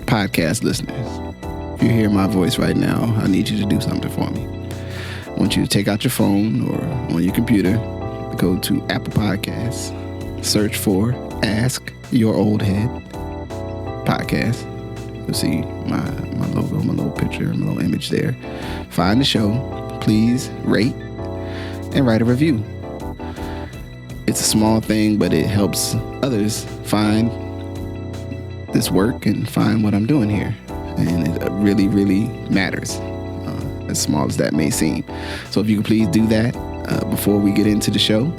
podcast listeners, if you hear my voice right now, I need you to do something for me. I want you to take out your phone or on your computer, go to Apple Podcasts, search for Ask Your Oldhead Podcast. You'll see my logo, my little picture, my little image there. Find the show. Please rate and write a review. It's a small thing, but it helps others find this work and find what I'm doing here. And it really, really matters, as small as that may seem. So if you could please do that before we get into the show,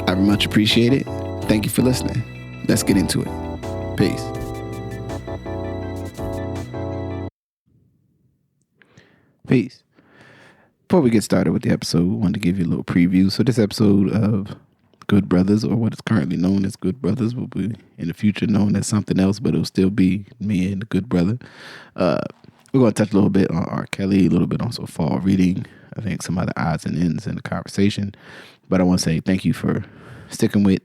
I would much appreciate it. Thank you for listening. Let's get into it. Peace. Peace. Before we get started with the episode, I wanted to give you a little preview. So this episode of Good Brothers, or what is currently known as Good Brothers, will be in the future known as something else, but it'll still be me and the Good Brother. We're going to touch a little bit on R. Kelly, a little bit on so fall reading, I think some other odds and ends in the conversation. But I want to say thank you for sticking with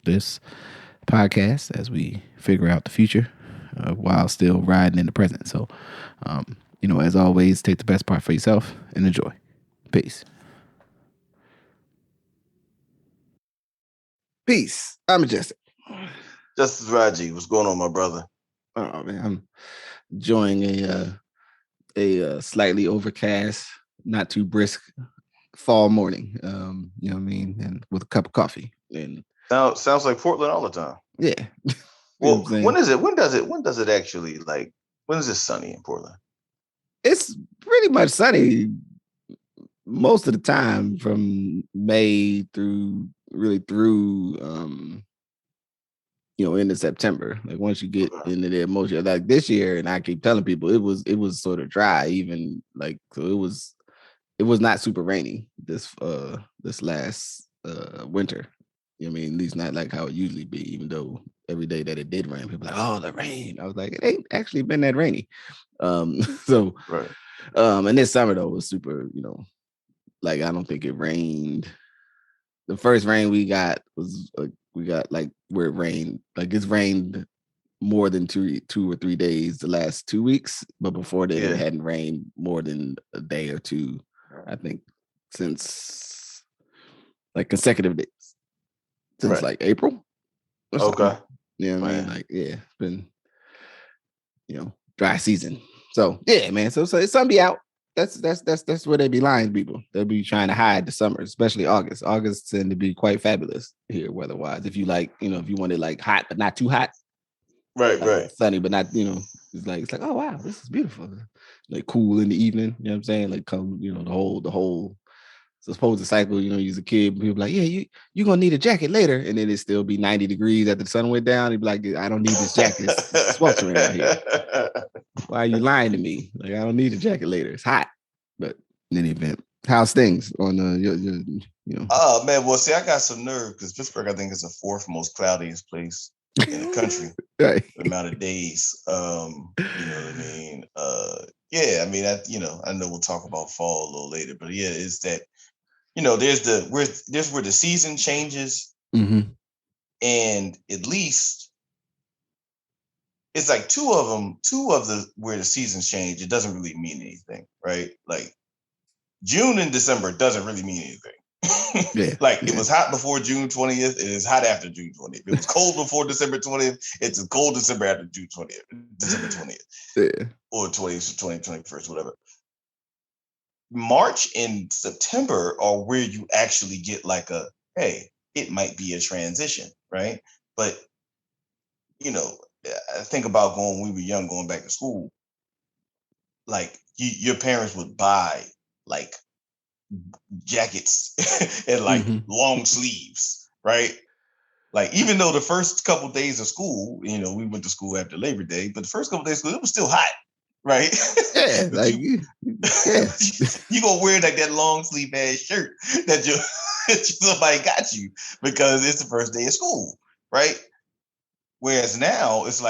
this podcast as we figure out the future while still riding in the present. So, as always, take the best part for yourself and enjoy. Peace. Peace. I'm Majestic. Justice Rajee, what's going on, my brother? Oh man, I'm enjoying a slightly overcast, not too brisk fall morning. You know what I mean, and with a cup of coffee. And sounds like Portland all the time. Yeah. Well, when is it? When does it actually when is it sunny in Portland? It's pretty much sunny most of the time from May through into September. Like once you get into the emotion, like this year, and I keep telling people it was sort of dry, even like, so it was not super rainy this last winter. You know what I mean? At least not like how it usually be, even though every day that it did rain, people were like, oh, the rain. I was like, it ain't actually been that rainy. So right. And this summer though was super, I don't think it rained. The first rain we got was where it rained, it's rained more than two or 3 days the last 2 weeks, but before that it hadn't rained more than a day or two, I think, since consecutive days since April. Okay. You know what I mean? It's been dry season. So yeah, man. So it's sun be out. That's where they be lying to people. They'll be trying to hide the summer, especially August. August tend to be quite fabulous here weather-wise. If you if you want it hot but not too hot. Right. Sunny but not, it's like, oh wow, this is beautiful. Cool in the evening, you know what I'm saying? Come, the whole supposed cycle, you're a kid, people be like, yeah, you're gonna need a jacket later, and then it still be 90 degrees after the sun went down. You'd be like, I don't need this jacket. It's sweltering out here. Why are you lying to me? I don't need a jacket later. It's hot. But in any event, how's things on your Oh man, well, see, I got some nerve because Pittsburgh, I think, is the fourth most cloudiest place in the country. Right. The amount of days. You know what I mean? Yeah, I mean, I know we'll talk about fall a little later, but yeah, it's that, there's where the season changes. Mm-hmm. And at least it's like two of where the seasons change, it doesn't really mean anything, right? Like June and December doesn't really mean anything. It was hot before June 20th. It is hot after June 20th. It was cold before December 20th. It's a cold December after December 20th. Yeah. Or 20th, 21st, whatever. March and September are where you actually get it might be a transition, right? But, I think about when we were young, going back to school, your parents would buy jackets and long sleeves, right? Even though the first couple days of school, we went to school after Labor Day, but the first couple days of school, it was still hot, right? Yeah, you gonna wear that long sleeve ass shirt that somebody got you because it's the first day of school, right? Whereas now it's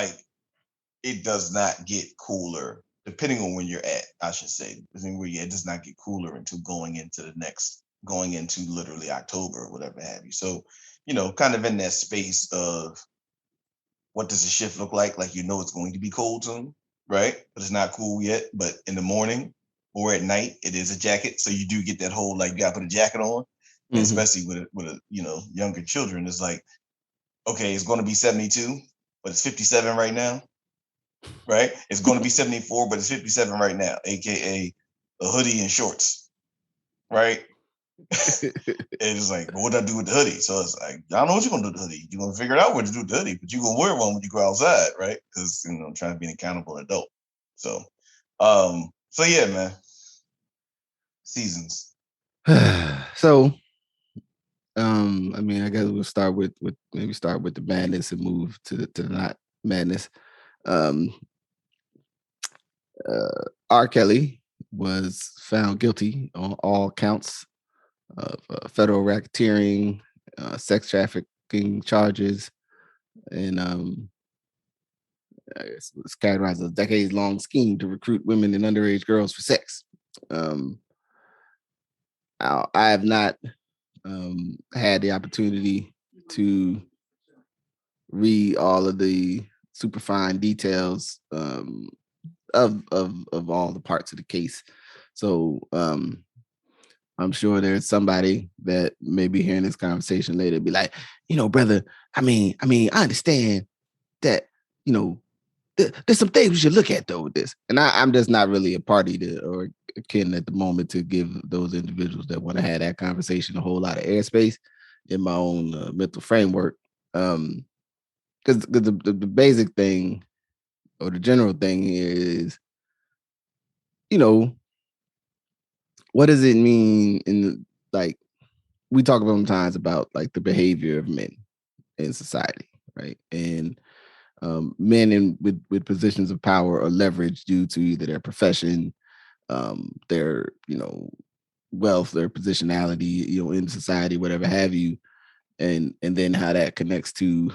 it does not get cooler, depending on when you're at, I should say. It does not get cooler until going into literally October or whatever have you. So, kind of in that space of what does the shift look like? Like, it's going to be cold soon, right? But it's not cool yet. But in the morning or at night, it is a jacket. So you do get that whole, like, you got to put a jacket on. And especially with younger children, it's like, okay, it's going to be 72, but it's 57 right now, right? It's going to be 74, but it's 57 right now, aka a hoodie and shorts, right? And it's like, what do I do with the hoodie? So it's like, I don't know what you're gonna do with the hoodie. You're gonna figure out what to do with the hoodie, but you're gonna wear one when you go outside, right? Because I'm trying to be an accountable adult. So yeah, man. Seasons. So I guess we'll start with the madness and move to the not madness. R. Kelly was found guilty on all counts of federal racketeering, sex trafficking charges, and it's categorized as a decades-long scheme to recruit women and underage girls for sex. I have not had the opportunity to read all of the super fine details of all the parts of the case. So I'm sure there's somebody that may be hearing this conversation later be like, brother, I understand that, there's some things we should look at though with this. And I'm just not really a party to or akin at the moment to give those individuals that want to have that conversation a whole lot of airspace in my own mental framework. Because the basic thing or the general thing here is, what does it mean like we talk sometimes about like the behavior of men in society, right? And men with positions of power or leverage due to either their profession, their wealth, their positionality, in society, whatever have you, and then how that connects to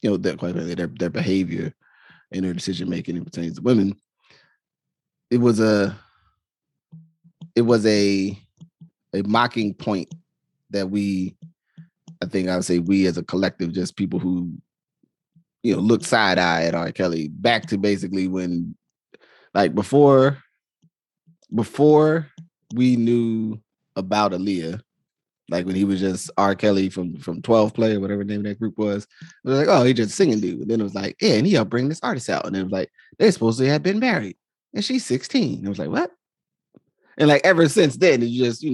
their behavior and their decision making pertains to women. It was a mocking point that I would say we as a collective, just people who look side eye at R. Kelly, back to basically when, like, before we knew about Aaliyah, like when he was just R. Kelly from 12 Play or whatever the name of that group was, it was like, oh, he just singing dude. And then it was like, yeah, and he helped bring this artist out. And it was like, they supposed to have been married, and she's 16. And I was like, what? And like ever since then, it just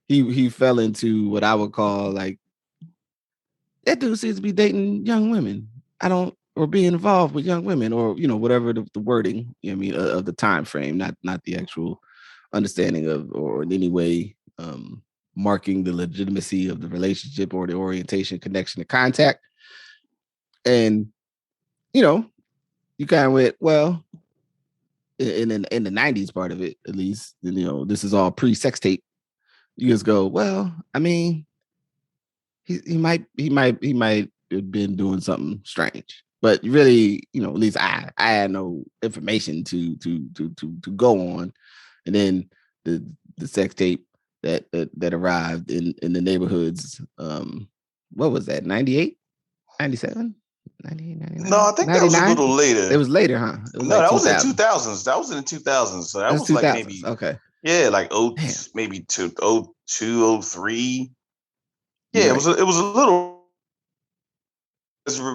he fell into what I would call like, that dude seems to be dating young women. Or being involved with young women, or whatever the wording, of the time frame, not the actual understanding of, or in any way marking the legitimacy of the relationship or the orientation, connection, the contact. And you kind of went, well, in the 90s part of it, at least, this is all pre-sex tape. You just go, well, he might have been doing something strange. But really, at least I had no information to go on. And then the sex tape that arrived in the neighborhoods. What was that? 98, 97, 98, 99? No, I think 99? That was a little later. It was later, huh? That was in 2000s. That was in the 2000s. So that was like maybe, okay. Yeah, like maybe 02, 03. Yeah, right. It was a little.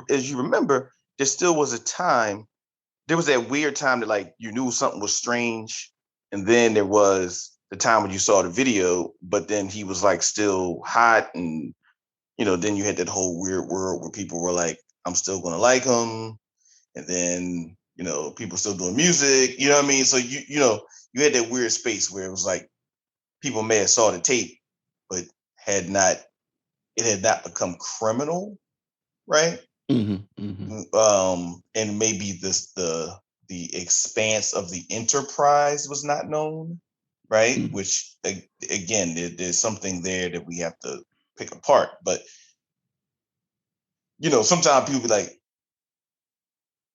As you remember, there still was a time. There was that weird time that like you knew something was strange, and then there was the time when you saw the video, but then he was like still hot, and then you had that whole weird world where people were like, "I'm still gonna like him," and then people still doing music. You know what I mean? So you had that weird space where it was like people may have saw the tape, but it had not become criminal. Right. Mm-hmm, mm-hmm. And maybe the expanse of the enterprise was not known, right? Mm-hmm. Which again, there's something there that we have to pick apart. But sometimes people be like,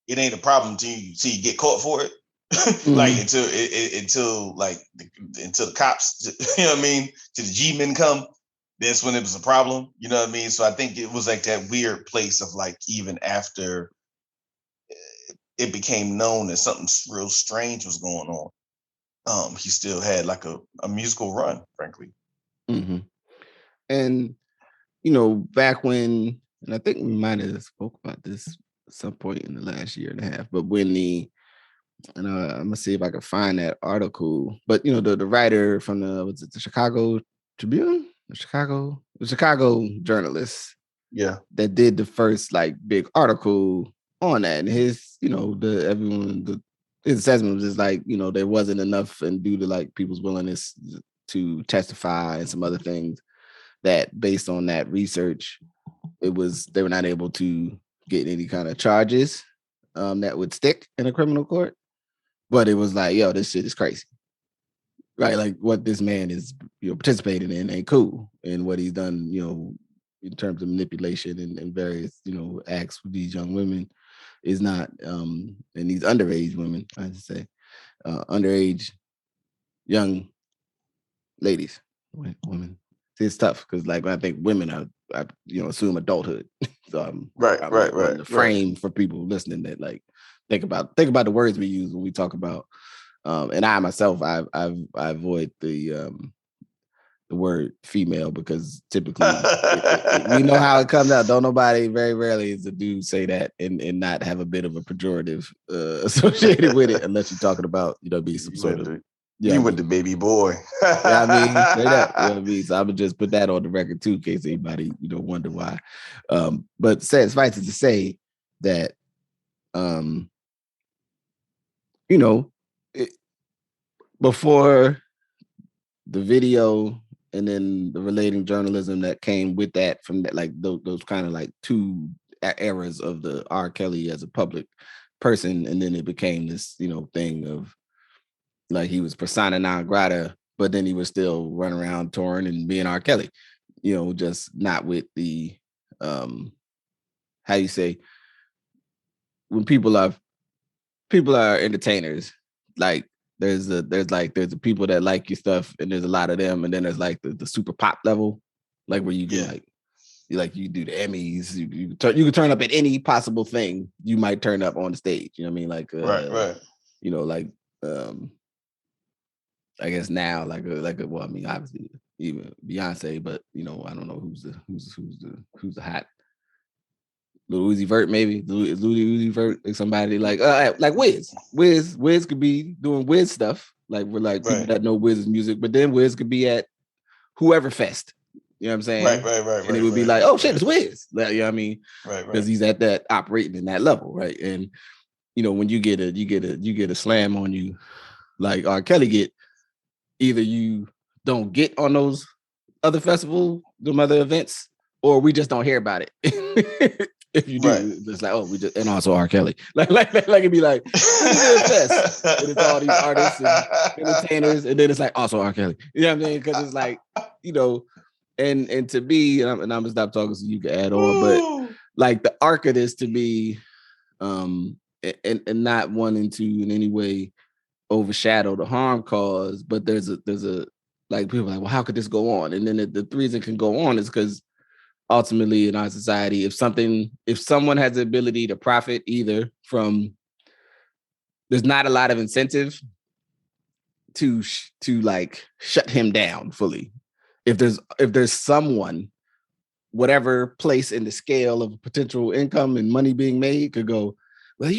it ain't a problem until you get caught for it. Mm-hmm. Like until the cops, you know what I mean, till the G-men come. that's when it was a problem. You know what I mean? So I think it was like that weird place of like, even after it became known that something real strange was going on, he still had like a musical run, frankly. Mm-hmm. And back when, and I think we might have spoke about this at some point in the last year and a half, but when and I'm gonna see if I can find that article. But the writer from the Chicago Tribune, the Chicago journalist, that did the first like big article on that, and his his assessment was just like there wasn't enough, and due to like people's willingness to testify and some other things, that based on that research, they were not able to get any kind of charges that would stick in a criminal court. But it was like, yo, this shit is crazy, right? Like what this man is participating in ain't cool, and what he's done, in terms of manipulation and various acts with these young women is not, and these underage women, I should say, underage young ladies, women. See, it's tough because like I think women are assume adulthood. So I'm the frame for people listening that like think about the words we use when we talk about. And I myself, I avoid the word female because typically we know how it comes out. Don't nobody, very rarely is a dude say that and not have a bit of a pejorative associated with it, unless you're talking about be some sort of. You with the baby boy. Yeah, I mean, straight up. You know what I mean? So I would just put that on the record too, in case anybody, wonder why. But suffice it to say that, before the video and then the relating journalism that came with that, from that, like those kind of like two eras of the R. Kelly as a public person, and then it became this, thing of like he was persona non grata, but then he was still running around touring and being R. Kelly, just not with the how you say, when people are entertainers, like there's the people that like your stuff, and there's a lot of them, and then there's like the super pop level, like where you do you do the Emmys, you can turn up at any possible thing you might turn up on the stage. You know what I mean? Like like I guess now well, I mean, obviously even Beyonce, but I don't know who's the hot Lil Uzi Vert, maybe Lil Uzi Vert, like somebody like Wiz. Wiz could be doing Wiz stuff, like we're like people that know Wiz's music, but then Wiz could be at whoever fest. You know what I'm saying? Right. And it would be like, oh shit, it's Wiz. Like, you know what I mean? Right. Because he's at that operating in that level, right? And when you get a slam on you, like R. Kelly get, either you don't get on those other festivals, them other events, or we just don't hear about it. If you do, it's like, oh, we just, and also R. Kelly. Like it'd be like, fest. And it's all these artists and entertainers, and then it's like also R. Kelly. You know what I mean? Because it's like, and to be, and I'm gonna stop talking so you can add on, but like the arc of this to be, and not wanting to in any way overshadow the harm caused, but there's a like people are like, well, how could this go on? And then the reason it can go on is because ultimately in our society, if someone has the ability to profit either from, there's not a lot of incentive to like shut him down fully. If there's someone, whatever place in the scale of potential income and money being made, could go, well,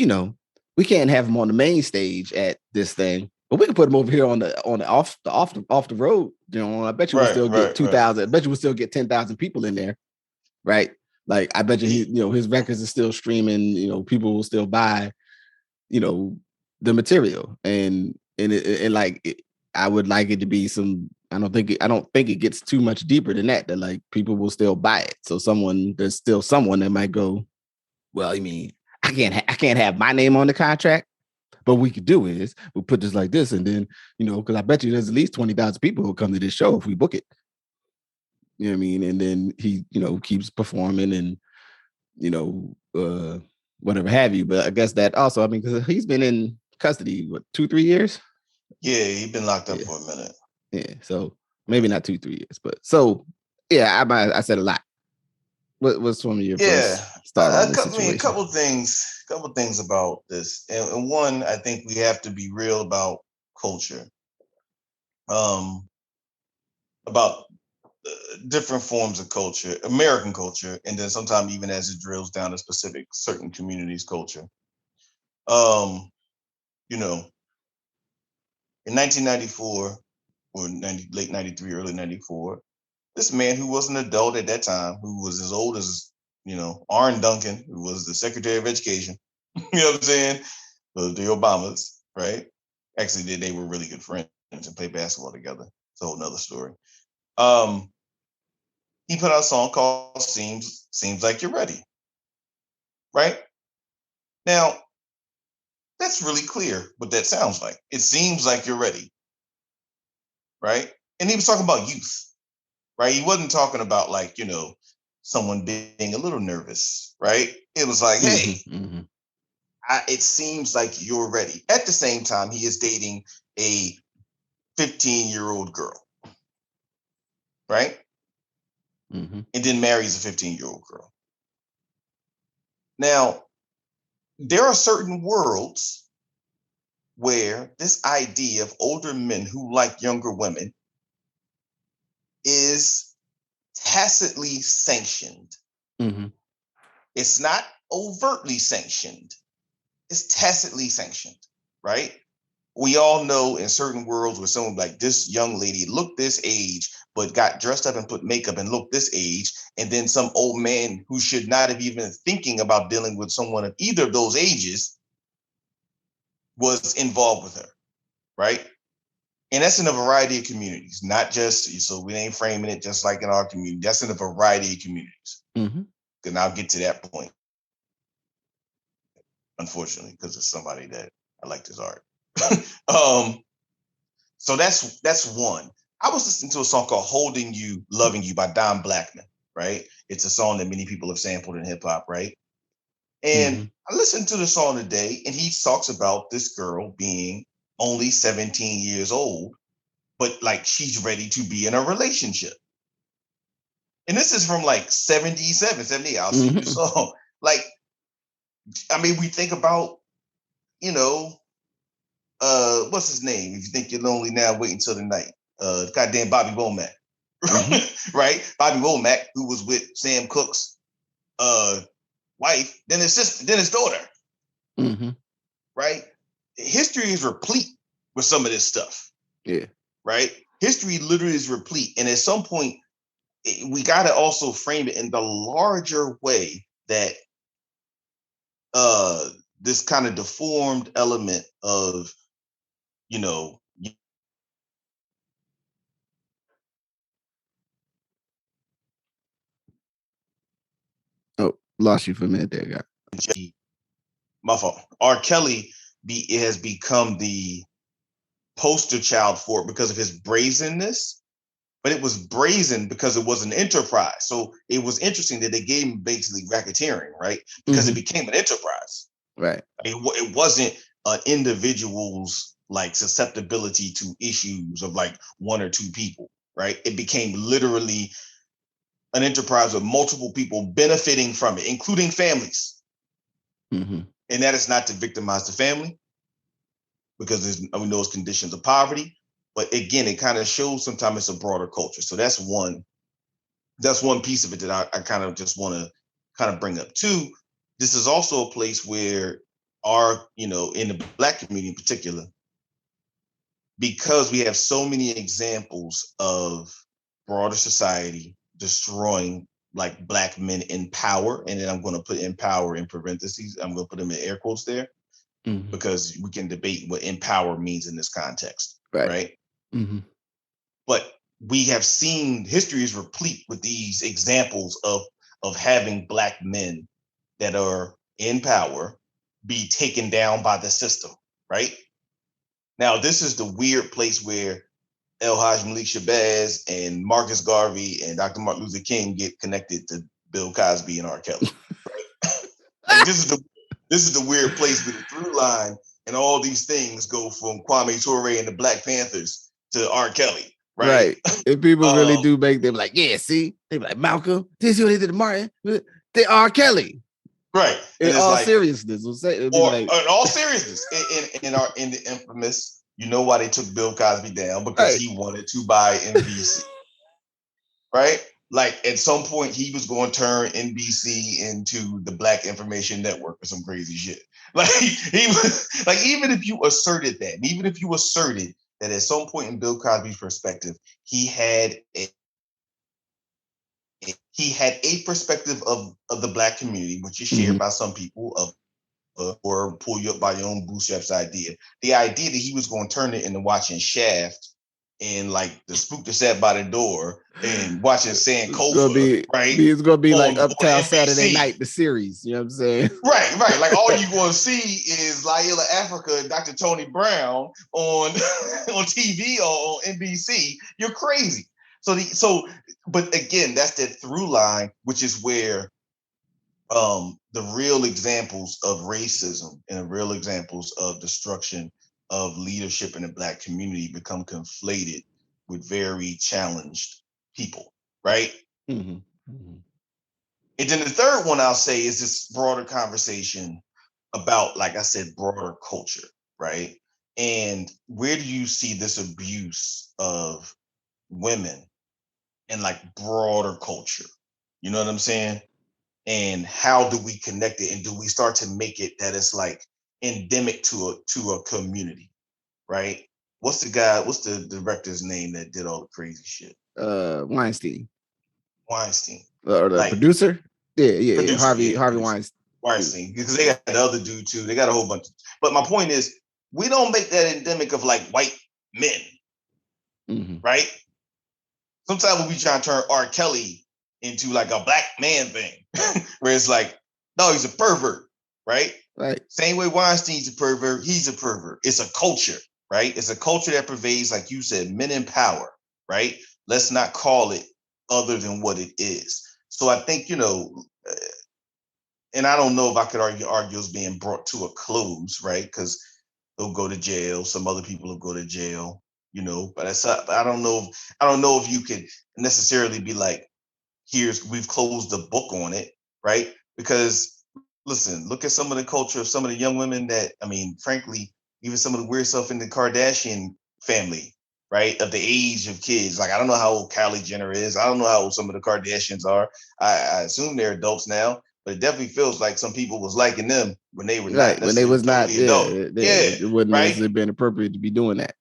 we can't have him on the main stage at this thing, but we can put him over here on the off the road. I bet you we'll still get 2,000. I bet you we'll still get 10,000 people in there, right? Like I bet you his records are still streaming. People will still buy, the material, and I would like it to be some. I don't think it gets too much deeper than that. That like people will still buy it. So there's still someone that might go, well, I mean, I can't have my name on the contract, but what we could do is we'll put this like this, and then because I bet you there's at least 20,000 people who come to this show if we book it. You know what I mean? And then he keeps performing and whatever have you. But I guess that also, I mean, because he's been in custody 2-3 years. Yeah, he's been locked up for a minute. Yeah, so maybe not 2-3 years, but so Yeah, I said a lot. What's one of your first thought on this situation? A couple things about this, and one, I think we have to be real about culture, about different forms of culture, American culture, and then sometimes even as it drills down to specific certain communities' culture. You know, in 1994 or late 93, early 94, this man who was an adult at that time, who was as old as, Arne Duncan, who was the Secretary of Education, you know what I'm saying? The Obamas, right? Actually, they were really good friends and played basketball together. It's a whole nother story. He put out a song called Seems Like You're Ready. Right? Now, that's really clear what that sounds like. It seems like you're ready. Right? And he was talking about youth. Right? He wasn't talking about someone being a little nervous, right? It was like, hey, it seems like you're ready. At the same time, he is dating a 15-year-old girl, right? And then marries a 15-year-old girl. Now, there are certain worlds where this idea of older men who like younger women is tacitly sanctioned. It's not overtly sanctioned. It's tacitly sanctioned, right? We all know in certain worlds where someone like this young lady looked this age, but got dressed up and put makeup and looked this age, and then some old man who should not have even thinking about dealing with someone of either of those ages was involved with her, right? And that's in a variety of communities, not just, so we ain't framing it just like in our community. That's in a variety of communities. And I'll get to that point, unfortunately, because it's somebody that I like his art. So that's one. I was listening to a song called Holding You, Loving You by Don Blackman, right? It's a song that many people have sampled in hip hop, right? And I listened to the song today, and he talks about this girl being only 17 years old, but like she's ready to be in a relationship. And this is from like 77, 78. I'll see the song. Like, I mean, we think about, what's his name? If you think you're lonely now, wait until the night. Goddamn Bobby Womack. Right? Bobby Womack, who was with Sam Cooke's wife, then his sister, then his daughter. Right? History is replete with some of this stuff. Yeah. Right? History literally is replete. And at some point, we got to also frame it in the larger way that this kind of deformed element of, Oh, lost you for a minute there, guy. My fault. R. Kelly has become the poster child for it because of his brazenness, but it was brazen because it was an enterprise. So it was interesting that they gave him basically racketeering, right? Because it became an enterprise. Right. I mean, it wasn't an individual's like susceptibility to issues of like one or two people, right? It became literally an enterprise with multiple people benefiting from it, including families. And that is not to victimize the family, because we know it's conditions of poverty. But again, it kind of shows sometimes it's a broader culture. So that's one piece of it that I kind of just want to kind of bring up. Two, this is also a place where in the Black community in particular, because we have so many examples of broader society destroying like Black men in power. And then I'm going to put in power in parentheses. I'm going to put them in air quotes there, because we can debate what empower means in this context. Right. But we have seen history is replete with these examples of having Black men that are in power be taken down by the system. Right. Now, this is the weird place where El Haj Malik Shabazz and Marcus Garvey and Dr. Martin Luther King get connected to Bill Cosby and R. Kelly. Right? Like, this is the weird place where the through line and all these things go from Kwame Ture and the Black Panthers to R. Kelly. right? If people really do make them like, yeah, see, they be like, Malcolm, this is what they did to Martin. They are Kelly. Right. In all seriousness, in all seriousness, in the infamous, you know why they took Bill Cosby down? Because he wanted to buy NBC. Right? Like at some point he was going to turn NBC into the Black Information Network or some crazy shit. Like he was like, even if you asserted that, even if you asserted that at some point in Bill Cosby's perspective, he had a perspective of the Black community, which is shared by some people, or pull you up by your own bootstraps idea. The idea that he was going to turn it into watching Shaft and like the spook that sat by the door and watching Sankofa, right? It's gonna be like Uptown Saturday Night, the series. You know what I'm saying? Right. Like all you're going to see is Laila Africa and Dr. Tony Brown on on TV or on NBC. You're crazy. But again, that's that through line, which is where the real examples of racism and the real examples of destruction of leadership in the Black community become conflated with very challenged people, right? And then the third one I'll say is this broader conversation about, like I said, broader culture, right? And where do you see this abuse of women in like broader culture? You know what I'm saying? And how do we connect it? And do we start to make it that it's like endemic to a community, right? What's the director's name that did all the crazy shit? Weinstein. Or the producer? Yeah. Harvey Weinstein. Because they got the other dude too. They got a whole bunch. But my point is, we don't make that endemic of like white men, right? Sometimes when we try to turn R. Kelly into like a Black man thing, where it's like, no, he's a pervert, right? Right. Same way Weinstein's a pervert, he's a pervert. It's a culture, right? It's a culture that pervades, like you said, men in power, right? Let's not call it other than what it is. So I think, and I don't know if I could argue is being brought to a close, right? Because they'll go to jail. Some other people will go to jail, but I don't know if you could necessarily be like, we've closed the book on it, right? Because listen, look at some of the culture of some of the young women that, I mean, frankly, even some of the weird stuff in the Kardashian family, right? Of the age of kids. Like, I don't know how old Kylie Jenner is. I don't know how old some of the Kardashians are. I assume they're adults now, but it definitely feels like some people was liking them when they were not. When they was not, it wouldn't have been appropriate to be doing that.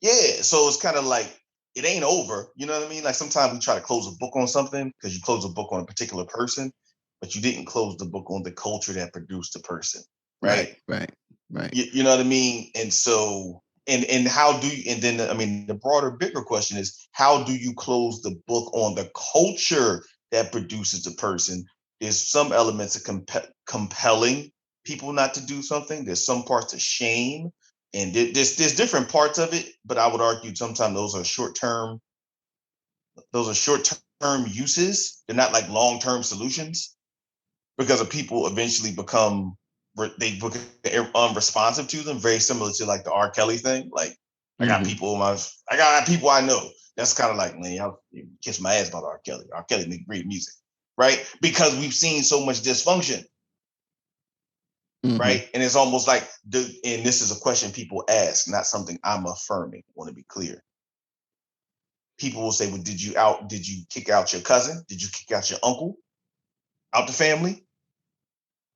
Yeah, so it's kind of like, it ain't over. You know what I mean? Like sometimes we try to close a book on something because you close a book on a particular person, but you didn't close the book on the culture that produced the person. Right. You know what I mean? And so, and how do you, and then, I mean, the broader, bigger question is, how do you close the book on the culture that produces the person? There's some elements of compelling people not to do something. There's some parts of shame. And there's different parts of it, but I would argue sometimes those are short-term uses. They're not like long-term solutions, because of people eventually become unresponsive to them. Very similar to like the R. Kelly thing. Like I got people I know that's kind of like, man, I'll kiss my ass about R. Kelly. R. Kelly make great music, right? Because we've seen so much dysfunction. Right. And it's almost like, and this is a question people ask, not something I'm affirming. I want to be clear. People will say, well, did you kick out your cousin? Did you kick out your uncle out the family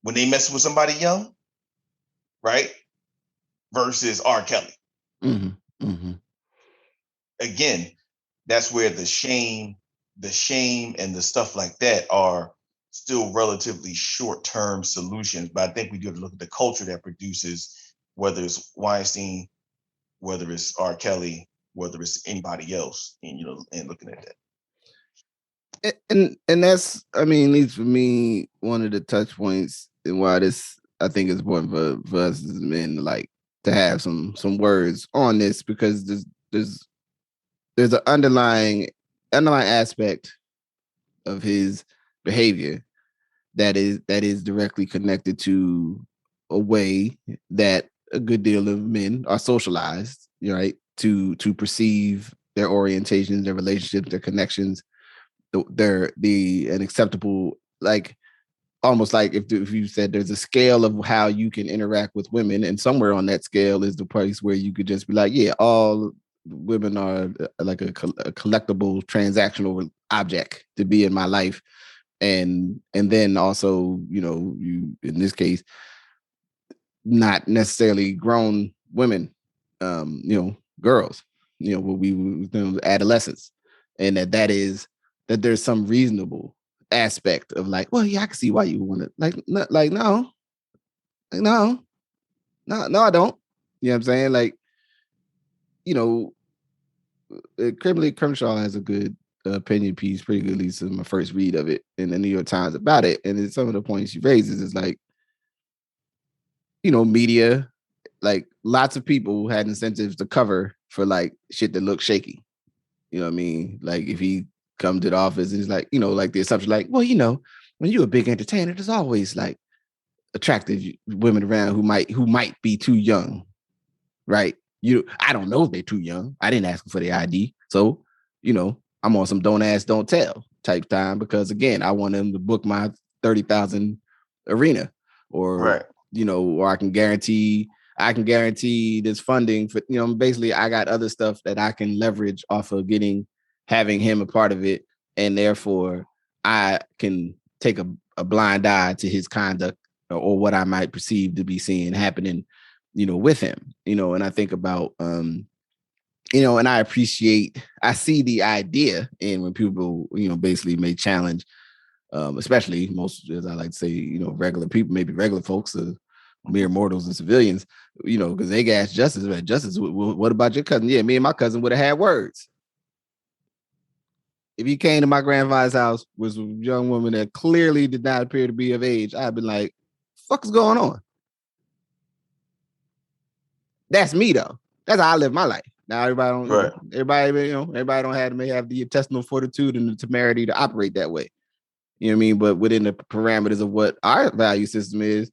when they mess with somebody young? Right. Versus R. Kelly. Again, that's where the shame and the stuff like that are still relatively short-term solutions. But I think we do have to look at the culture that produces, whether it's Weinstein, whether it's R. Kelly, whether it's anybody else, and and looking at that. And that's, I mean, at least for me, one of the touch points and why this, I think, is important for us as men, like, to have some words on this, because there's an underlying aspect of his behavior that is directly connected to a way that a good deal of men are socialized, right, to perceive their orientations, their relationships, their connections, an acceptable, like almost like if you said there's a scale of how you can interact with women, and somewhere on that scale is the place where you could just be like, yeah, all women are like a collectible transactional object to be in my life. And then also, you in this case, not necessarily grown women, girls, we adolescents, and that there's some reasonable aspect of like, well, yeah, I can see why you want it. No, I don't. You know what I'm saying? Like, Kimberly Crenshaw has a good opinion piece, pretty good, at least in my first read of it in the New York Times about it. And some of the points she raises is like, media, like lots of people had incentives to cover for like shit that looks shaky. You know what I mean? Like if he come to the office and he's like, like the assumption, like, well, when you're a big entertainer, there's always like attractive women around who might be too young, right? I don't know if they're too young. I didn't ask them for their ID. So, I'm on some don't ask, don't tell type time because again, I want them to book my 30,000 arena or, right. Or I can guarantee this funding for, basically I got other stuff that I can leverage off of having him a part of it. And therefore I can take a blind eye to his conduct or what I might perceive to be seeing happening, with him, and I think about, and I see the idea in when people, basically may challenge, especially most, as I like to say, regular people, maybe regular folks, mere mortals and civilians, because they ask Justice, right? Justice, what about your cousin? Yeah, me and my cousin would have had words. If he came to my grandfather's house, was a young woman that clearly did not appear to be of age, I'd been like, fuck is going on? That's me though. That's how I live my life. Now everybody don't, right. Everybody may have the intestinal fortitude and the temerity to operate that way. You know what I mean? But within the parameters of what our value system is,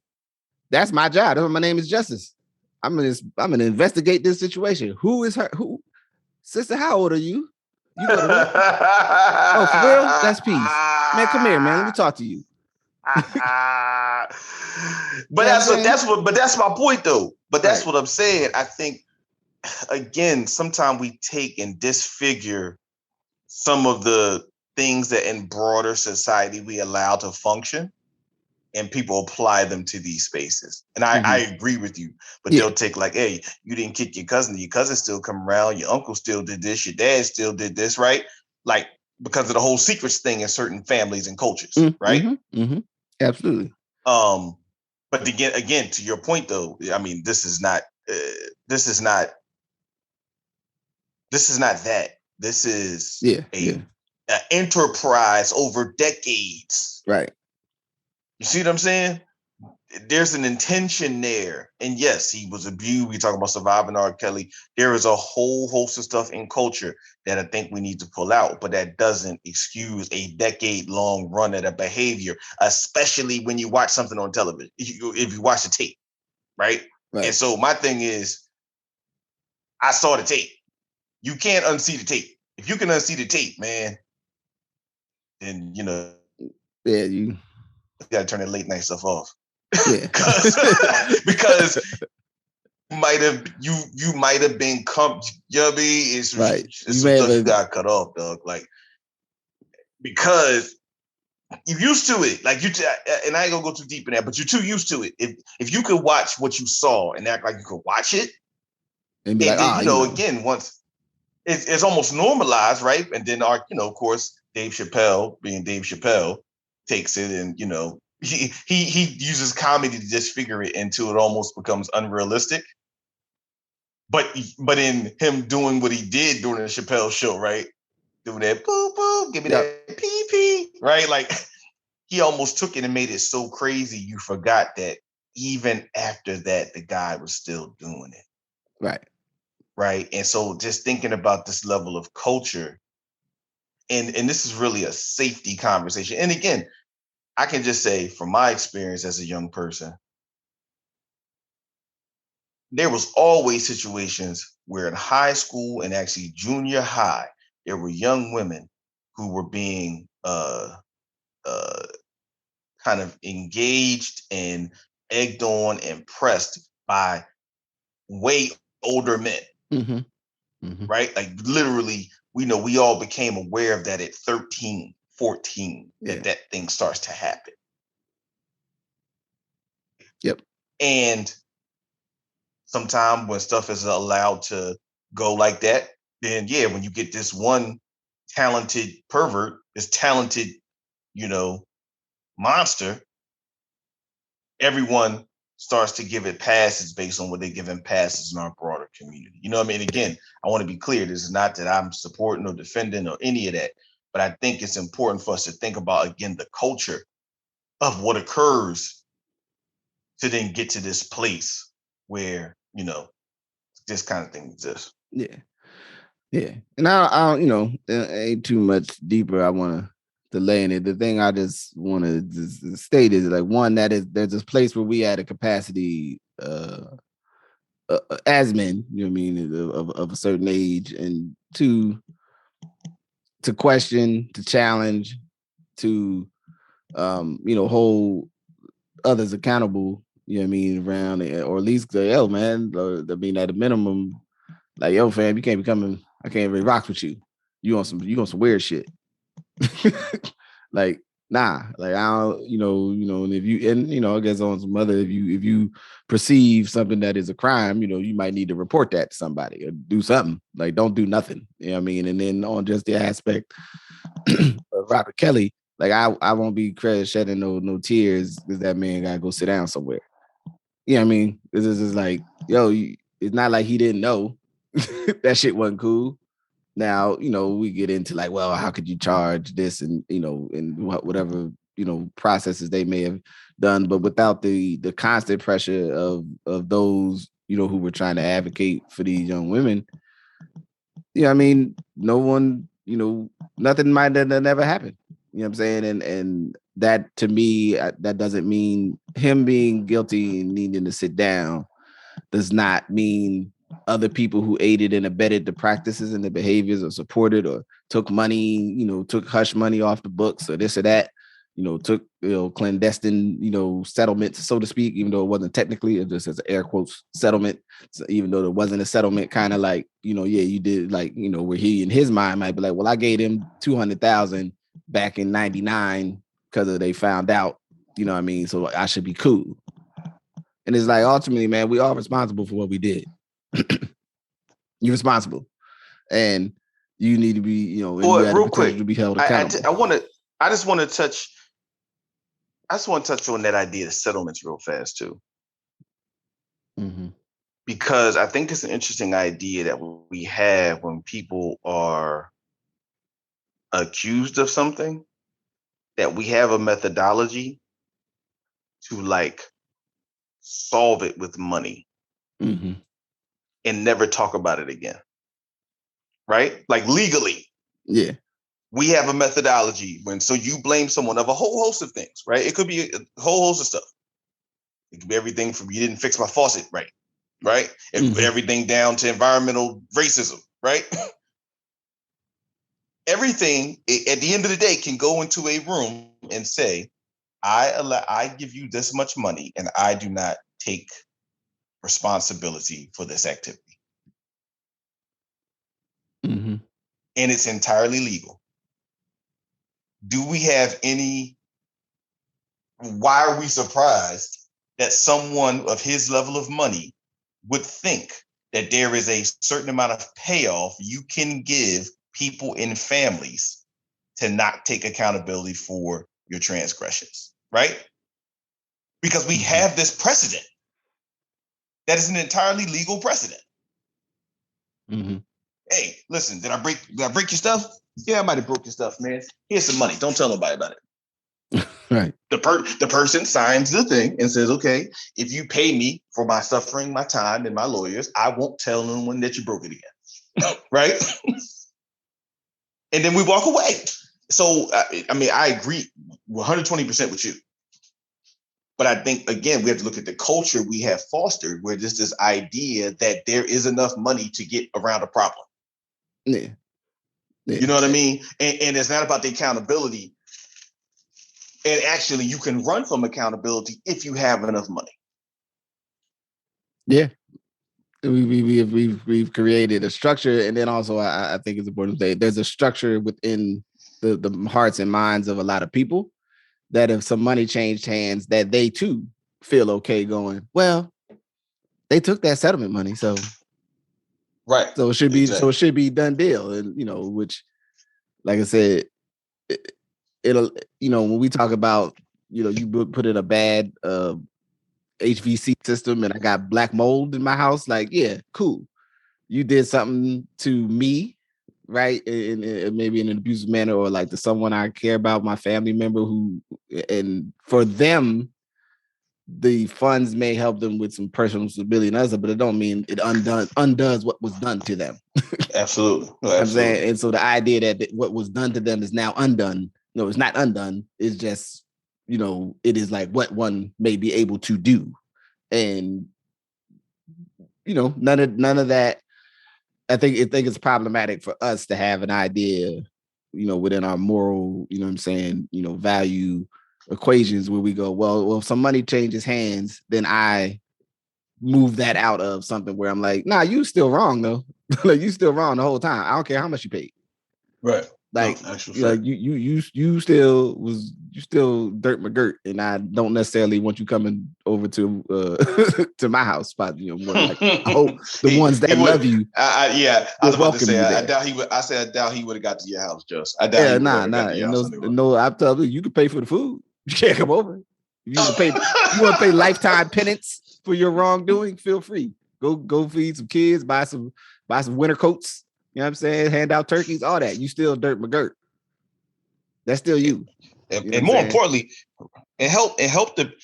that's my job. That's what my name is, Justice. I'm gonna investigate this situation. Who is her? Who, sister? How old are you? You go to what? Oh, for real? That's peace. Man, come here, man. Let me talk to you. But that's my point though. But that's right. What I'm saying. I think again, sometimes we take and disfigure some of the things that in broader society we allow to function, and people apply them to these spaces. And I agree with you, but they'll take like, hey, you didn't kick your cousin still come around, your uncle still did this, your dad still did this, right? Like because of the whole secrets thing in certain families and cultures, right? Absolutely. But again, to your point though, I mean, this is not that. This is an enterprise over decades. Right. You see what I'm saying? There's an intention there. And yes, he was abused. We talk about surviving R. Kelly. There is a whole host of stuff in culture that I think we need to pull out, but that doesn't excuse a decade-long run at a behavior, especially when you watch something on television, if you watch the tape, right? And so my thing is, I saw the tape. You can't unsee the tape. If you can unsee the tape, man, then, you got to turn that late night stuff off. Yeah. because you might have been it's right. It's some stuff you got cut off, dog. Like, because you're used to it. Like and I ain't gonna go too deep in that, but you're too used to it. If you could watch what you saw and act like you could watch it, and be like, again, once it's almost normalized, right? And then of course, Dave Chappelle, being Dave Chappelle, takes it and he uses comedy to disfigure it until it almost becomes unrealistic. But in him doing what he did during the Chappelle show, right? Doing that boo boo, give me that pee pee, right? Like he almost took it and made it so crazy you forgot that even after that, the guy was still doing it. Right. Right. And so just thinking about this level of culture, and this is really a safety conversation. And again, I can just say from my experience as a young person, there was always situations where in high school and actually junior high, there were young women who were being kind of engaged and egged on and pressed by way older men, right? Like literally, we all became aware of that at 13, 14, that thing starts to happen. Yep. And sometimes when stuff is allowed to go like that, then when you get this one talented pervert, this talented, monster, everyone starts to give it passes based on what they're giving passes in our broader community. You know what I mean? Again, I want to be clear. This is not that I'm supporting or defending or any of that, but I think it's important for us to think about, again, the culture of what occurs to then get to this place where, this kind of thing exists. Yeah. Yeah. And I ain't too much deeper. I want to delay in it. The thing I just want to state is like, one, there's this place where we at a capacity as men, you know what I mean, of a certain age, and two, to question, to challenge, to hold others accountable, you know what I mean, around it, or at least say, yo, man, I mean, at a minimum, like, yo, fam, you can't be coming, I can't really rock with you. You on some weird shit. Like, nah, like I don't, and if you, and I guess on some other, if you perceive something that is a crime, you might need to report that to somebody or do something. Like, don't do nothing. You know what I mean? And then on just the aspect of Robert Kelly, like I won't be shedding no tears because that man gotta go sit down somewhere. You know what I mean? This is like, yo, it's not like he didn't know that shit wasn't cool. Now, we get into like, well, how could you charge this and, and whatever, processes they may have done, but without the constant pressure of those, who were trying to advocate for these young women, I mean, no one, nothing might have never happened. You know what I'm saying? And that, to me, that doesn't mean him being guilty and needing to sit down does not mean other people who aided and abetted the practices and the behaviors or supported or took money, took hush money off the books or this or that, took, clandestine, settlements, so to speak, even though it wasn't technically, it just as air quotes settlement. So even though there wasn't a settlement, kind of like, you did, like, where he in his mind might be like, well, I gave him $200,000 back in '99 because they found out, you know what I mean? So I should be cool. And it's like, ultimately, man, we are responsible for what we did. You're responsible, and you need to be, Well, real quick, to be held accountable. I just want to touch on that idea of settlements real fast too, because I think it's an interesting idea that we have when people are accused of something, that we have a methodology to like solve it with money. And never talk about it again. Right? Like legally. Yeah. We have a methodology so you blame someone of a whole host of things, right? It could be a whole host of stuff. It could be everything from you didn't fix my faucet right? Everything down to environmental racism, right? Everything at the end of the day can go into a room and say, I give you this much money and I do not take responsibility for this activity. And it's entirely legal. Do we have why are we surprised that someone of his level of money would think that there is a certain amount of payoff you can give people in families to not take accountability for your transgressions, right? Because we have this precedent. That is an entirely legal precedent. Hey, listen, did I break your stuff? Yeah, I might have broke your stuff, man. Here's some money. Don't tell nobody about it. Right. The person signs the thing and says, okay, if you pay me for my suffering, my time, and my lawyers, I won't tell anyone that you broke it again. Right? And then we walk away. So, I mean, I agree 120% with you. But I think, again, we have to look at the culture we have fostered, where there's this idea that there is enough money to get around a problem. Yeah. You know what I mean? And it's not about the accountability. And actually, you can run from accountability if you have enough money. Yeah. We've created a structure, and then also I think it's important to say there's a structure within the hearts and minds of a lot of people that if some money changed hands, that they too feel okay going, well, they took that settlement money, so right. So it should be exactly. So it should be done deal, and which, like I said, it'll when we talk about you put in a bad HVC system and I got black mold in my house, like, yeah, cool. You did something to me, right? In maybe in an abusive manner, or like to someone I care about, my family member and for them, the funds may help them with some personal stability and other, but it don't mean it undoes what was done to them. Absolutely. No, absolutely. I'm saying, and so the idea that what was done to them is now undone. No, it's not undone. It's just, it is like what one may be able to do. And, none of that. I think it's problematic for us to have an idea, within our moral, value equations where we go, well, if some money changes hands, then I move that out of something where I'm like, nah, you still wrong though. Like, you still wrong the whole time. I don't care how much you paid. Right. Like, you still dirt McGirt, and I don't necessarily want you coming over to to my house spot. More like, I hope the ones that love you. I was about to say, I doubt he would. I doubt he would have got to your house, Just. I doubt. Yeah, nah. I tell you, you can pay for the food. You can't come over. You want to pay lifetime penance for your wrongdoing? Feel free. Go feed some kids. Buy some winter coats. You know what I'm saying? Hand out turkeys, all that. You still dirt McGirt. That's still you. And more importantly, and help the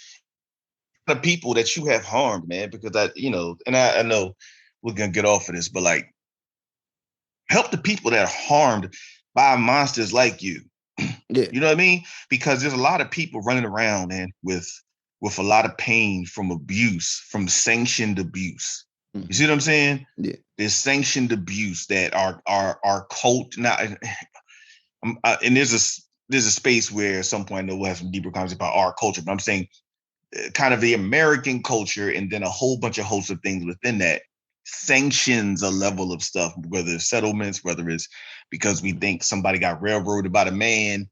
people that you have harmed, man. Because I know we're gonna get off of this, but like, help the people that are harmed by monsters like you. Yeah. You know what I mean? Because there's a lot of people running around, man, with a lot of pain from abuse, from sanctioned abuse. Mm-hmm. You see what I'm saying? Yeah. There's sanctioned abuse that are cult now, and there's a space where at some point we'll have some deeper conversations about our culture. But I'm saying kind of the American culture, and then a whole bunch of hosts of things within that sanctions a level of stuff, whether it's settlements, whether it's because we think somebody got railroaded by the man,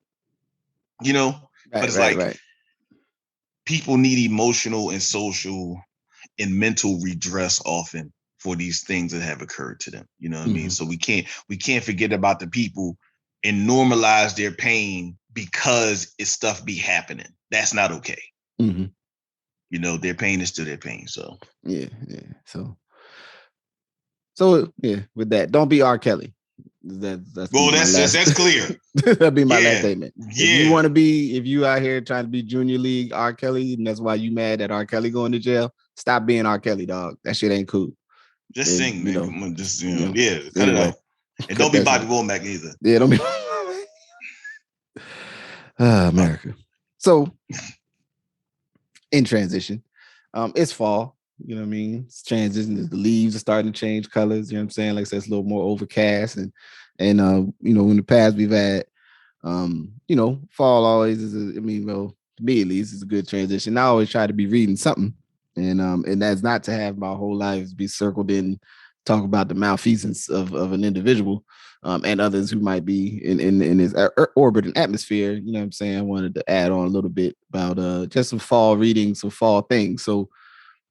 Right, but it's right. People need emotional and social and mental redress often for these things that have occurred to them. You know what I mean? So we can't forget about the people and normalize their pain because it's stuff be happening. That's not okay. Mm-hmm. Their pain is still their pain. So yeah. So yeah, with that, don't be R. Kelly. That's clear. That'd be my last statement. Yeah. If you out here trying to be Junior League R. Kelly, and that's why you mad at R. Kelly going to jail, stop being R. Kelly, dog. That shit ain't cool. Just sing, man. Come on, just cut it out. And don't be Bobby Womack either. Yeah, don't be. America. So, in transition, it's fall. You know what I mean? It's transition. The leaves are starting to change colors. You know what I'm saying? Like I said, it's a little more overcast, and in the past we've had, fall always is. To me at least, is a good transition. I always try to be reading something, and that's not to have my whole life be circled in talk about the malfeasance of an individual, and others who might be in his orbit and atmosphere. You know what I'm saying? I wanted to add on a little bit about just some fall reading, some fall things. So.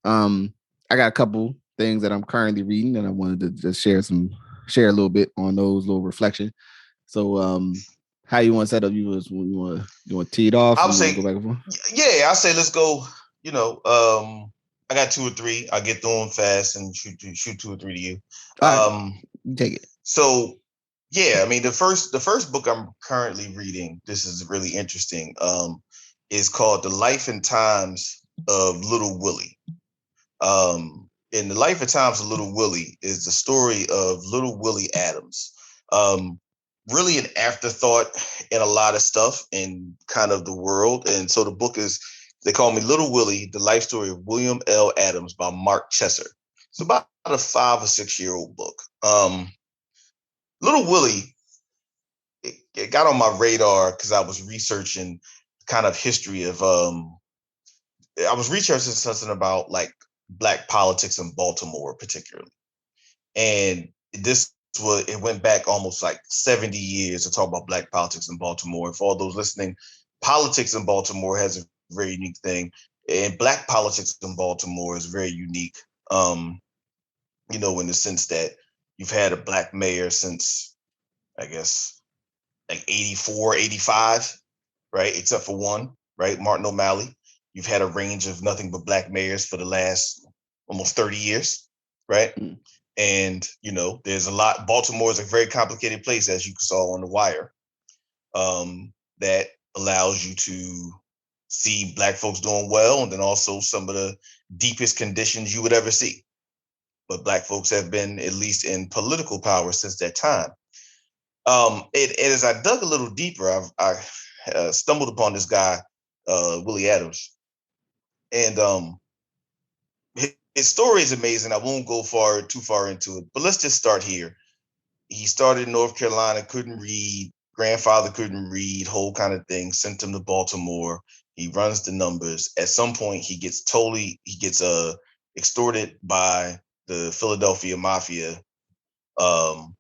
I got a couple things that I'm currently reading, and I wanted to just share a little bit on those, little reflection. So, how you want to set up? You want to tee it off? I would say, go back and forth? Yeah, I say let's go. I got 2 or 3. I get through them fast and shoot 2 or 3 to you. You take it. So, yeah, I mean the first book I'm currently reading. This is really interesting. Is called The Life and Times of Little Willy. In The Life and Times of Little Willy is the story of Little Willy Adams. Really an afterthought in a lot of stuff in kind of the world. And so the book is They Call Me Little Willy, The Life Story of William L. Adams by Mark Cheshire. It's about a 5 or 6 year old book. Little Willy, it got on my radar because I was researching kind of history of, I was researching something about like Black politics in Baltimore particularly. And it went back almost like 70 years to talk about Black politics in Baltimore. And for all those listening, politics in Baltimore has a very unique thing. And Black politics in Baltimore is very unique, in the sense that you've had a Black mayor since, I guess, like 84, 85, right? Except for one, right? Martin O'Malley. You've had a range of nothing but Black mayors for the last almost 30 years, right? Mm. And, there's a lot. Baltimore is a very complicated place, as you saw on The Wire, that allows you to see Black folks doing well, and then also some of the deepest conditions you would ever see. But Black folks have been, at least in political power, since that time. As I dug a little deeper, I stumbled upon this guy, Willy Adams. And his story is amazing. I won't go too far into it, but let's just start here. He started in North Carolina, couldn't read, grandfather couldn't read, whole kind of thing, sent him to Baltimore. He runs the numbers. At some point, he gets extorted by the Philadelphia Mafia. The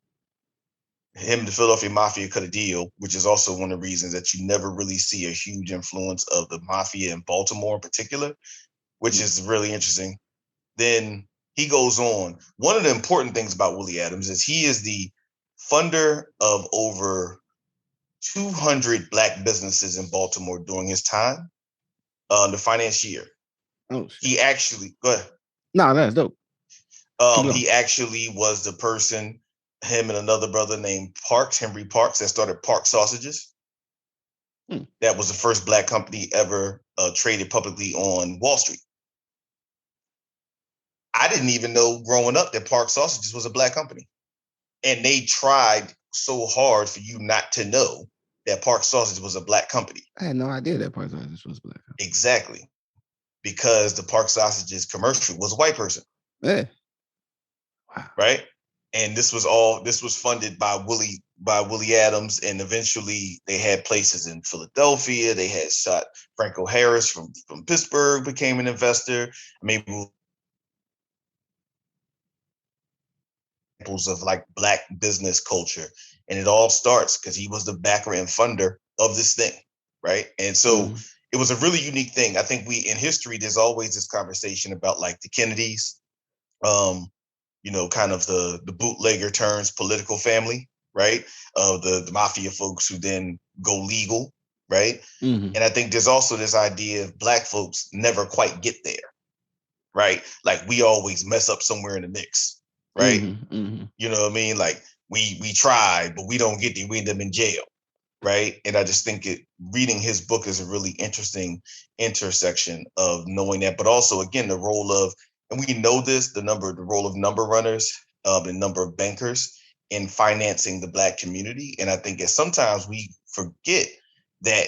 Philadelphia Mafia cut a deal, which is also one of the reasons that you never really see a huge influence of the Mafia in Baltimore in particular, which is really interesting. Then he goes on. One of the important things about Willy Adams is he is the funder of over 200 Black businesses in Baltimore during his time, the financier. Oh, shit. He actually, go ahead. No, that's dope. He actually was the person, him and another brother named Henry Parks, that started Parks Sausages. That was the first Black company ever traded publicly on Wall Street. I didn't even know growing up that Parks Sausages was a Black company. And they tried so hard for you not to know that Parks Sausages was a Black company. I had no idea that Parks Sausages was Black. Exactly. Because the Parks Sausages commercial was a white person. Yeah. Wow. Right? And this was funded by Willy Adams, and eventually they had places in Philadelphia. They had shot Franco Harris from Pittsburgh became an investor. Maybe examples of like Black business culture. And it all starts because he was the backer and funder of this thing, right? And so it was a really unique thing. I think in history, there's always this conversation about like the Kennedys, kind of the bootlegger turns political family, right? The mafia folks who then go legal, right? Mm-hmm. And I think there's also this idea of Black folks never quite get there, right? Like we always mess up somewhere in the mix. Right. Mm-hmm. You know what I mean? Like we try, but we don't get there. We end up in jail. Right. And I just think reading his book is a really interesting intersection of knowing that, but also, again, the role of, and we know this, the role of number runners, the number of bankers in financing the Black community. And I think that sometimes we forget that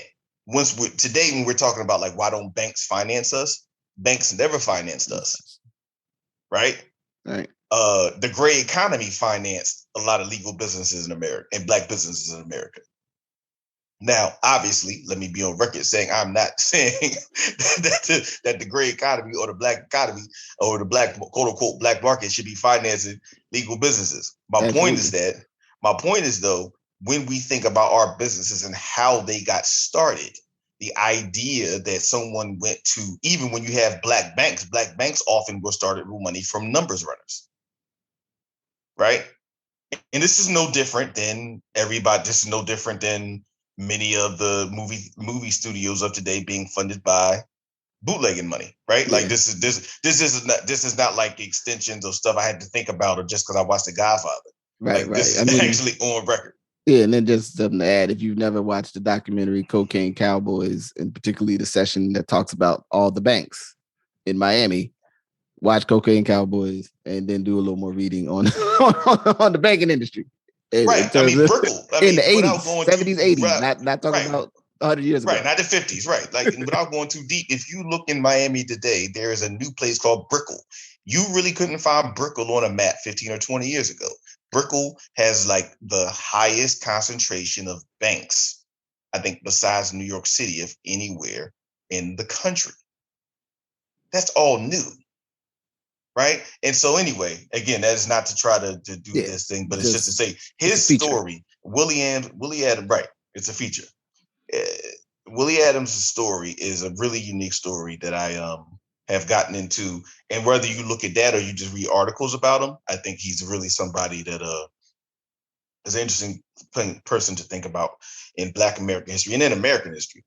today, when we're talking about like, why don't banks finance us? Banks never financed us. Right. Right. The gray economy financed a lot of legal businesses in America and Black businesses in America. Now, obviously, let me be on record saying I'm not saying that the gray economy or the Black economy or the Black, quote unquote, Black market should be financing legal businesses. My point is, though, when we think about our businesses and how they got started, the idea that someone went to, even when you have Black banks often will started with money from numbers runners. Right. And this is no different than everybody. This is no different than many of the movie studios of today being funded by bootlegging money. Right. Yeah. Like this is not like extensions of stuff I had to think about or just because I watched The Godfather. Right. Like, this is actually on record. Yeah. And then just something to add, if you've never watched the documentary Cocaine Cowboys, and particularly the session that talks about all the banks in Miami, watch Cocaine Cowboys and then do a little more reading on on the banking industry. Right. I mean, Brickell. In the 80s, 70s, 80s. Right. Not talking about 100 years ago. Right, not the 50s, right. Like, without going too deep, if you look in Miami today, there is a new place called Brickell. You really couldn't find Brickell on a map 15 or 20 years ago. Brickell has like the highest concentration of banks, I think, besides New York City, if anywhere in the country. That's all new. Right. And so anyway, again, that is not to try to do this thing, but it's just to say his story, Willy Adams, right. It's a feature. Willy Adams' story is a really unique story that I have gotten into. And whether you look at that or you just read articles about him, I think he's really somebody that is an interesting person to think about in Black American history and in American history.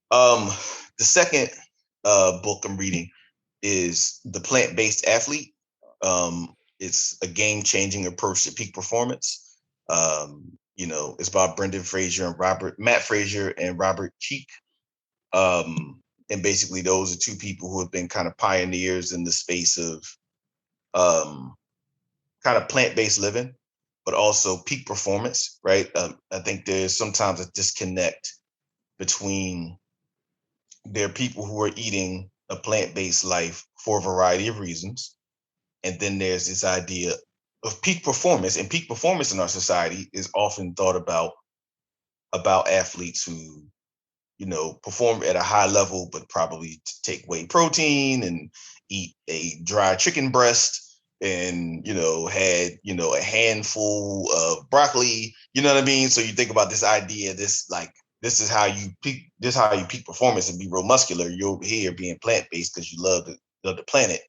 The second book I'm reading is The Plant-Based Athlete. It's a game-changing approach to peak performance. It's about Brendan Frazier and Matt Frazier and Robert Cheeke. And basically those are two people who have been kind of pioneers in the space of kind of plant-based living, but also peak performance, right? I think there's sometimes a disconnect between there are people who are eating a plant-based life for a variety of reasons. And then there's this idea of peak performance, and peak performance in our society is often thought about athletes who, perform at a high level, but probably take whey protein and eat a dry chicken breast and, had, a handful of broccoli, you know what I mean? So you think about this idea, this is how you peak performance and be real muscular. You're over here being plant-based because you love the planet.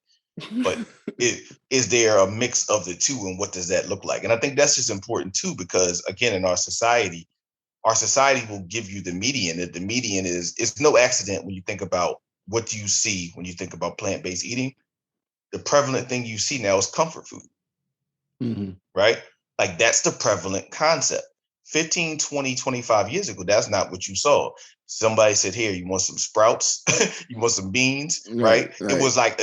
But is there a mix of the two, and what does that look like? And I think that's just important too, because again, in our society will give you the median. The median it's no accident when you think about what do you see when you think about plant-based eating. The prevalent thing you see now is comfort food, right? Like that's the prevalent concept. 15, 20, 25 years ago, that's not what you saw. Somebody said, here, you want some sprouts? You want some beans, right? It was like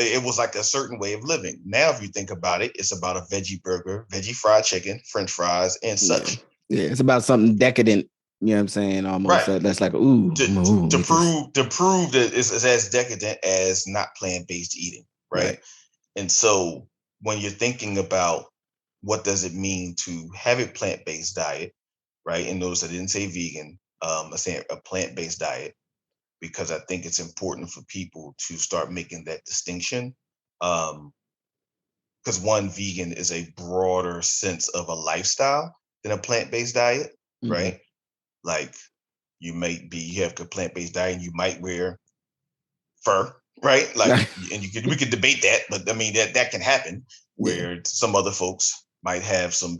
a certain way of living. Now, if you think about it, it's about a veggie burger, veggie fried chicken, French fries, and such. Yeah, it's about something decadent. You know what I'm saying? Almost right. That's like, ooh. To prove that it's as decadent as not plant-based eating, right? And so when you're thinking about what does it mean to have a plant-based diet, right? And notice I didn't say vegan. I said a plant-based diet, because I think it's important for people to start making that distinction. Because one, vegan is a broader sense of a lifestyle than a plant-based diet, right? Like you have a plant-based diet and you might wear fur, right? Like, and we could debate that, but I mean that can happen where some other folks might have some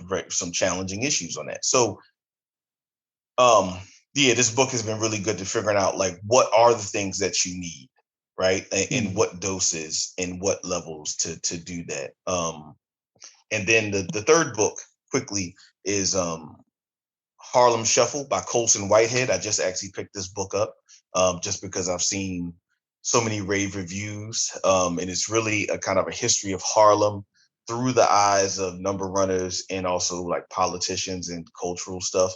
challenging issues on that. So, this book has been really good to figuring out like what are the things that you need, right? And what doses and what levels to do that. And then the third book quickly is Harlem Shuffle by Colson Whitehead. I just actually picked this book up just because I've seen so many rave reviews. And it's really a kind of a history of Harlem through the eyes of number runners and also like politicians and cultural stuff.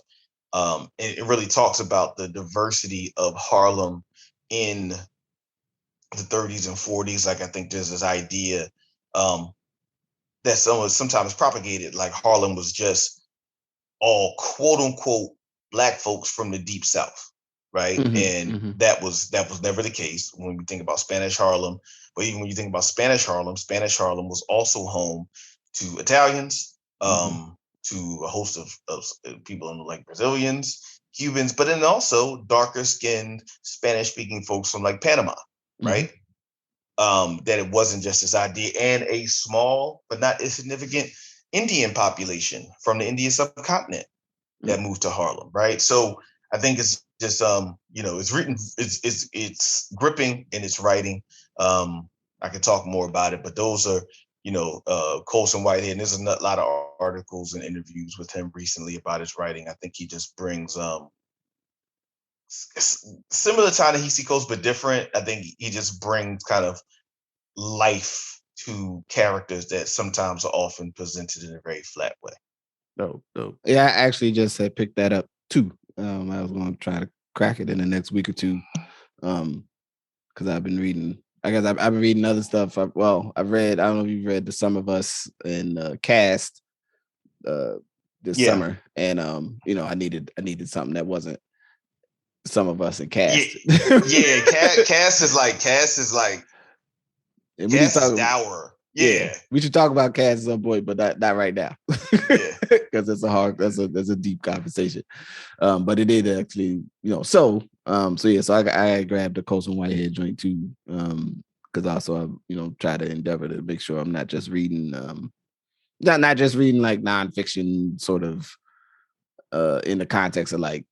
And it really talks about the diversity of Harlem in the 30s and 40s. Like I think there's this idea that sometimes propagated, like Harlem was just all quote unquote Black folks from the deep South, right? That was never the case when we think about Spanish Harlem. But even when you think about Spanish Harlem was also home to Italians, to a host of people in like Brazilians, Cubans, but then also darker skinned Spanish speaking folks from like Panama, right? That it wasn't just this idea, and a small but not insignificant Indian population from the Indian subcontinent that moved to Harlem, right? So I think it's just it's written, it's gripping in its writing. I could talk more about it, but those are Colson Whitehead, and there's a lot of articles and interviews with him recently about his writing. I think he just brings similar to Ta-Nehisi Coates, but different. I think he just brings kind of life to characters that sometimes are often presented in a very flat way. Dope. Yeah, I actually just picked that up too. I was going to try to crack it in the next week or two. Because I've been reading. I guess I've been reading other stuff. I've read. I don't know if you've read The Sum of Us and Cast this summer, and I needed something that wasn't Some of Us and Cast. Cast is like Cast is dour. Yeah, we should talk about Cast at some point, but not right now. Because it's that's a deep conversation. But it did actually, So I grabbed the Colson Whitehead joint too. Because also I try to endeavor to make sure I'm not just reading not just reading like nonfiction sort of in the context of like,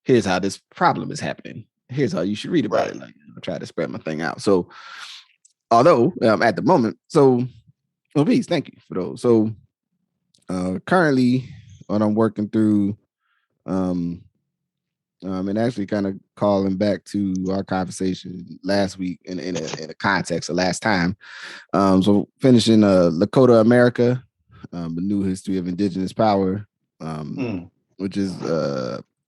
here's how this problem is happening. Here's how you should read about it. Like, I try to spread my thing out. So, although at the moment, peace, thank you for those. So, currently, what I'm working through, and actually kind of calling back to our conversation last week in a context of last time. So, finishing Lakota America, a new history of indigenous power, which is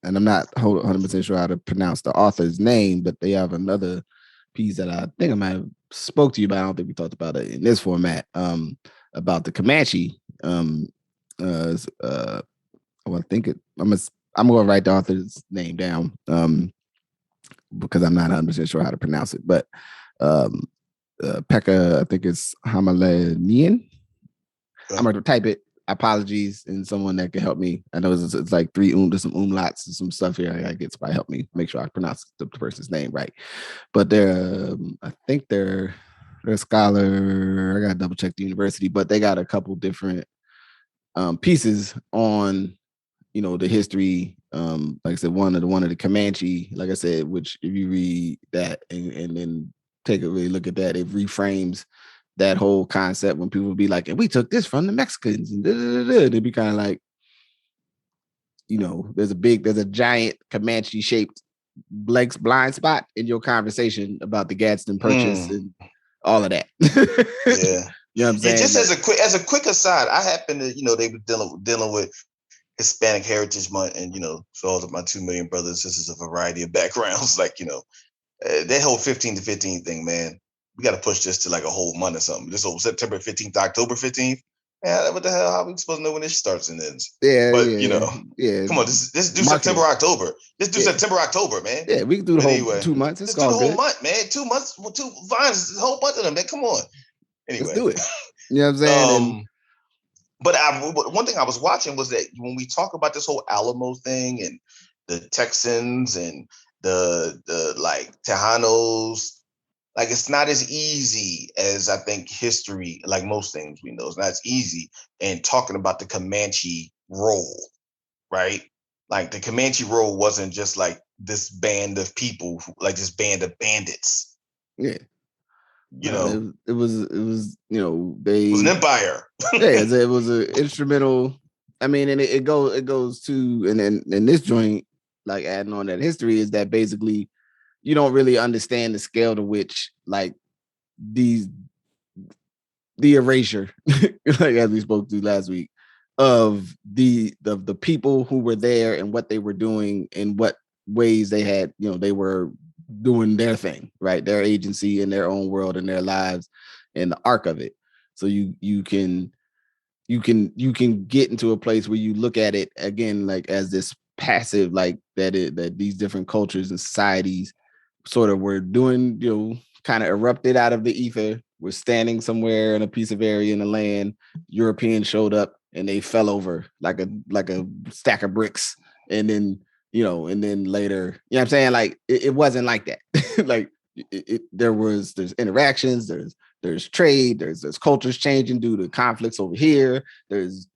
and I'm not 100% sure how to pronounce the author's name, but they have another piece that I think I might have spoke to you about. I don't think we talked about it in this format, about the Comanche. I'm going to write the author's name down because I'm not 100% sure how to pronounce it, but Pekka, I think it's Hamalainen. I'm going to type it. Apologies, and someone that can help me. I know it's like there's some umlauts and some stuff here. I gotta get somebody to help me make sure I pronounce the person's name right. But I think they're a scholar. I gotta double check the university, but they got a couple different pieces on the history. Like I said, one of the Comanche, like I said, which if you read that and then take a really look at that, it reframes that whole concept when people be like, and we took this from the Mexicans, and they'd be kind of like, there's a giant Comanche shaped Blake's blind spot in your conversation about the Gadsden Purchase and all of that. Yeah. You know what I'm saying? Just as a quick aside, I happen to, they were dealing with Hispanic Heritage Month, and so all of my 2 million brothers and sisters of a variety of backgrounds, like, that whole 15 to 15 thing, man. We got to push this to like a whole month or something. This over September 15th, October 15th. Yeah, what the hell? How are we supposed to know when this starts and ends? Yeah, but yeah. Come on, this do September, October. Let's do September, October, man. Yeah, we can do the whole 2 months. Let's do the whole month, man. 2 months, 2 vines, a whole bunch of them, man. Come on. Anyway, let's do it. You know what I'm saying? But one thing I was watching was that when we talk about this whole Alamo thing and the Texans and the like Tejanos. Like, it's not as easy as I think history, like most things we know, it's not as easy. And talking about the Comanche role, right? Like, the Comanche role wasn't just like this band of people, like this band of bandits. Yeah. It was it was an empire. it was an instrumental. I mean, and it goes to, and then in this joint, like adding on that history, is that basically you don't really understand the scale to which like the erasure, like as we spoke to last week, of the people who were there and what they were doing and what ways they had, they were doing their thing, right? Their agency in their own world and their lives and the arc of it. So you can get into a place where you look at it again, like as this passive, like that these different cultures and societies sort of were doing, kind of erupted out of the ether, were standing somewhere in a piece of area in the land. Europeans showed up and they fell over like a stack of bricks. And then, and then later, you know what I'm saying? Like, it wasn't like that. Like there's interactions, there's trade, there's cultures changing due to conflicts over here. There's,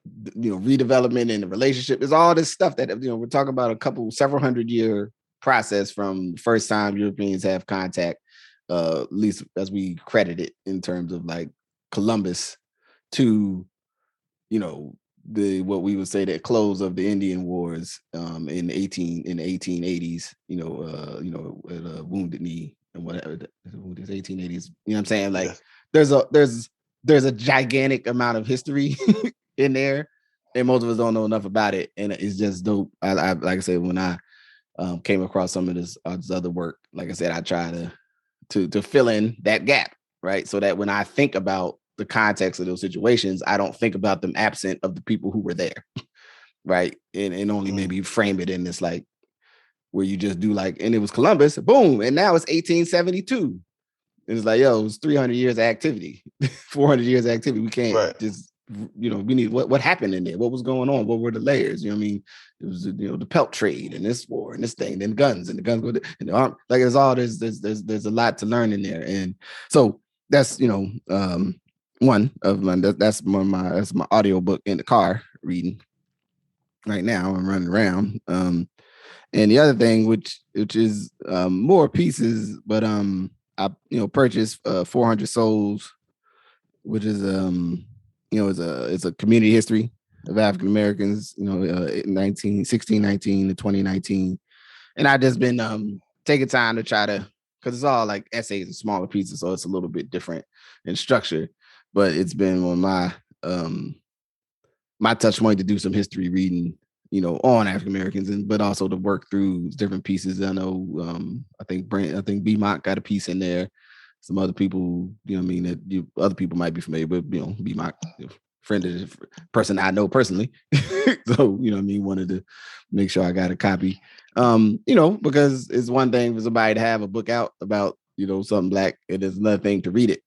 redevelopment in the relationship. There's all this stuff that, we're talking about several 100-year process from the first time Europeans have contact, at least as we credit it in terms of like Columbus, to what we would say the close of the Indian Wars in the 1880s, Wounded Knee and whatever, the 1880s. You know what I'm saying? Like, there's a gigantic amount of history in there and most of us don't know enough about it, and it's just dope. I like I said, when I came across some of this other work, like I said, I try to fill in that gap, right? So that when I think about the context of those situations, I don't think about them absent of the people who were there, right? And only maybe frame it in this like where you just do like, and it was Columbus, boom, and now it's 1872. And it's like, yo, it was 300 years of activity, 400 years of activity. We can't just, we need what happened in there? What was going on? What were the layers? You know what I mean? It was, the pelt trade and this war and this thing, then guns and the guns go, and the arm, like it's all, there's a lot to learn in there. And so that's, one of my, that's my audio book in the car reading right now. I'm running around. And the other thing, which is more pieces, but I purchased 400 Souls, which is it's a community history of African Americans, 1619 to 2019, and I just been taking time to try to, because it's all like essays and smaller pieces, so it's a little bit different in structure, but it's been on my touch point to do some history reading, on African Americans, but also to work through different pieces. I know, I think B-Mock got a piece in there. Some other people, that other people might be familiar with, B-Mock, friend of the person I know personally. So, wanted to make sure I got a copy. Because it's one thing for somebody to have a book out about, something Black. It is another thing to read it.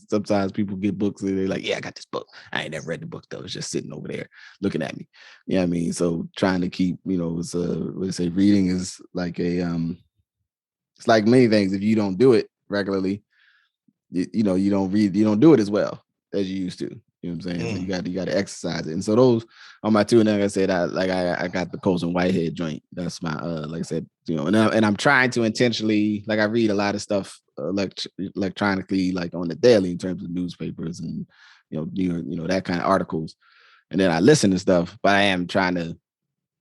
Sometimes people get books and they're like, yeah, I got this book. I ain't never read the book though. It's just sitting over there looking at me. You know what I mean? So trying to keep, it's what they say, reading is like it's like many things. If you don't do it regularly, you don't read, you don't do it as well as you used to. You know what I'm saying? So you got to exercise it. And so those are my two. And then like I said, I got the Colson Whitehead joint. That's my like I said, and I'm trying to intentionally, like I read a lot of stuff electronically, like on the daily in terms of newspapers and that kind of articles. And then I listen to stuff, but I am trying to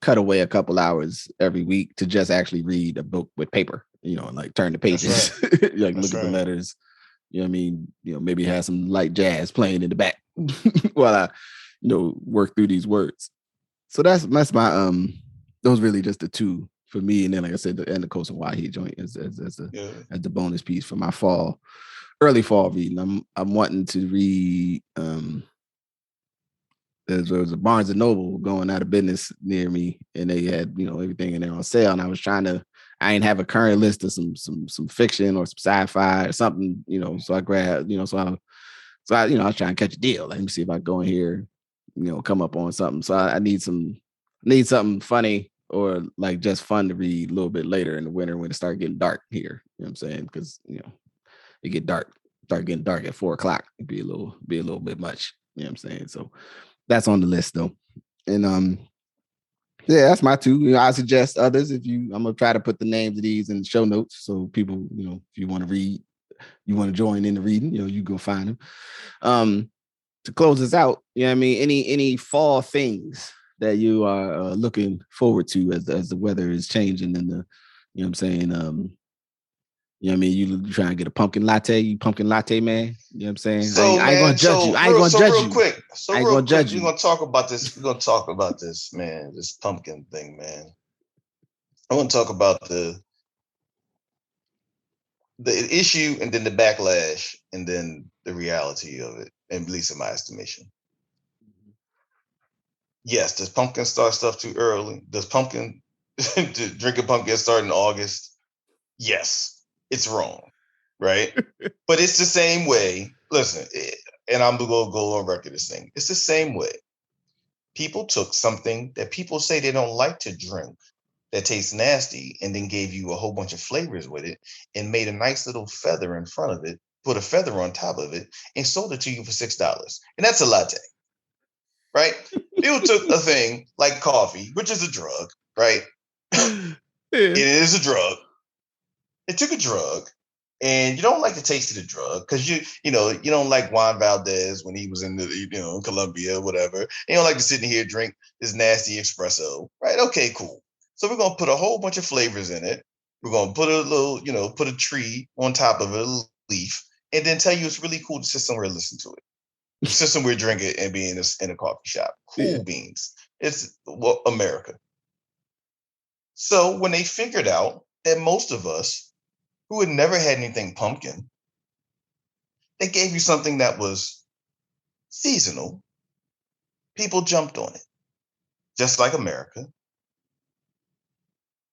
cut away a couple hours every week to just actually read a book with paper, and like turn the pages, right. Like look at the letters. You know what I mean? Maybe have some light jazz playing in the back while I, work through these words. So that's my those really just the two for me. And then like I said, the Colson Whitehead joint as the bonus piece for my early fall reading. I'm wanting to read there was a Barnes and Noble going out of business near me, and they had everything in there on sale. And I ain't have a current list of some fiction or some sci-fi or something, so I grabbed, so I was trying to catch a deal. Let me see if I go in here, come up on something. So I need something funny or like just fun to read a little bit later in the winter when it starts getting dark here. You know what I'm saying? Because it get dark, start getting dark at 4:00. It'd be a little bit much. You know what I'm saying? So that's on the list though. And yeah, that's my two. I suggest others I'm gonna try to put the names of these in the show notes so people, if you want to read, you want to join in the reading, you go find them. To close this out, I mean, any fall things that you are looking forward to as the weather is changing and the, what I'm saying, I mean, you trying to get a pumpkin latte, man. You know what I'm saying? So, I ain't gonna judge you. I ain't gonna judge you. We're gonna talk about this. We're gonna talk about this, man. This pumpkin thing, man. I want to talk about the issue and then the backlash and then the reality of it, at least in my estimation. Yes, does pumpkin start stuff too early? Does drinking pumpkin start in August? Yes, it's wrong, right? But it's the same way. Listen, and I'm gonna go on record this thing. It's the same way. People took something that people say they don't like to drink that tastes nasty and then gave you a whole bunch of flavors with it and made a nice little feather in front of it, put a feather on top of it, and sold it to you for $6. And that's a latte, right? People took a thing like coffee, which is a drug, right? Yeah. It is a drug. It took a drug, and you don't like the taste of the drug because you don't like Juan Valdez when he was in in Colombia, whatever. You don't like to sit in here and drink this nasty espresso, right? Okay, cool. So we're gonna put a whole bunch of flavors in it. We're gonna put a little, put a tree on top of it, a little leaf, and then tell you it's really cool to sit somewhere and listen to it. System we're drinking and being in a coffee shop. Cool beans. It's America. So when they figured out that most of us who had never had anything pumpkin, they gave you something that was seasonal, people jumped on it. Just like America.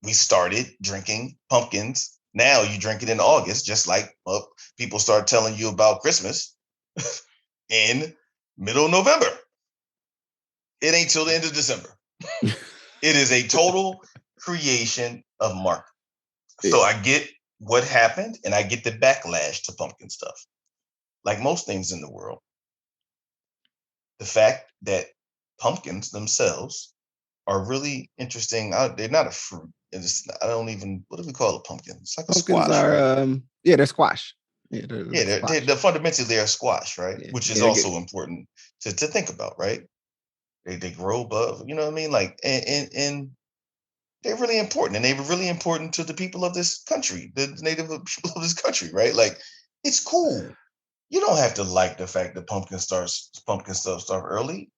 We started drinking pumpkins. Now you drink it in August, just like people start telling you about Christmas in middle of November. It ain't till the end of December. It is a total creation of marketing. So I get what happened, and I get the backlash to pumpkin stuff. Like most things in the world, the fact that pumpkins themselves are really interesting. They're not a fruit. What do we call a pumpkin? It's like pumpkins a squash. Are, right? They're squash. They're fundamentally they're a squash, right? Yeah. Which is also important to think about, right? They grow above, you know what I mean? Like, and they're really important, and they were really important to the people of this country, the native people of this country, right? Like, it's cool. You don't have to like the fact that pumpkin stuff start early,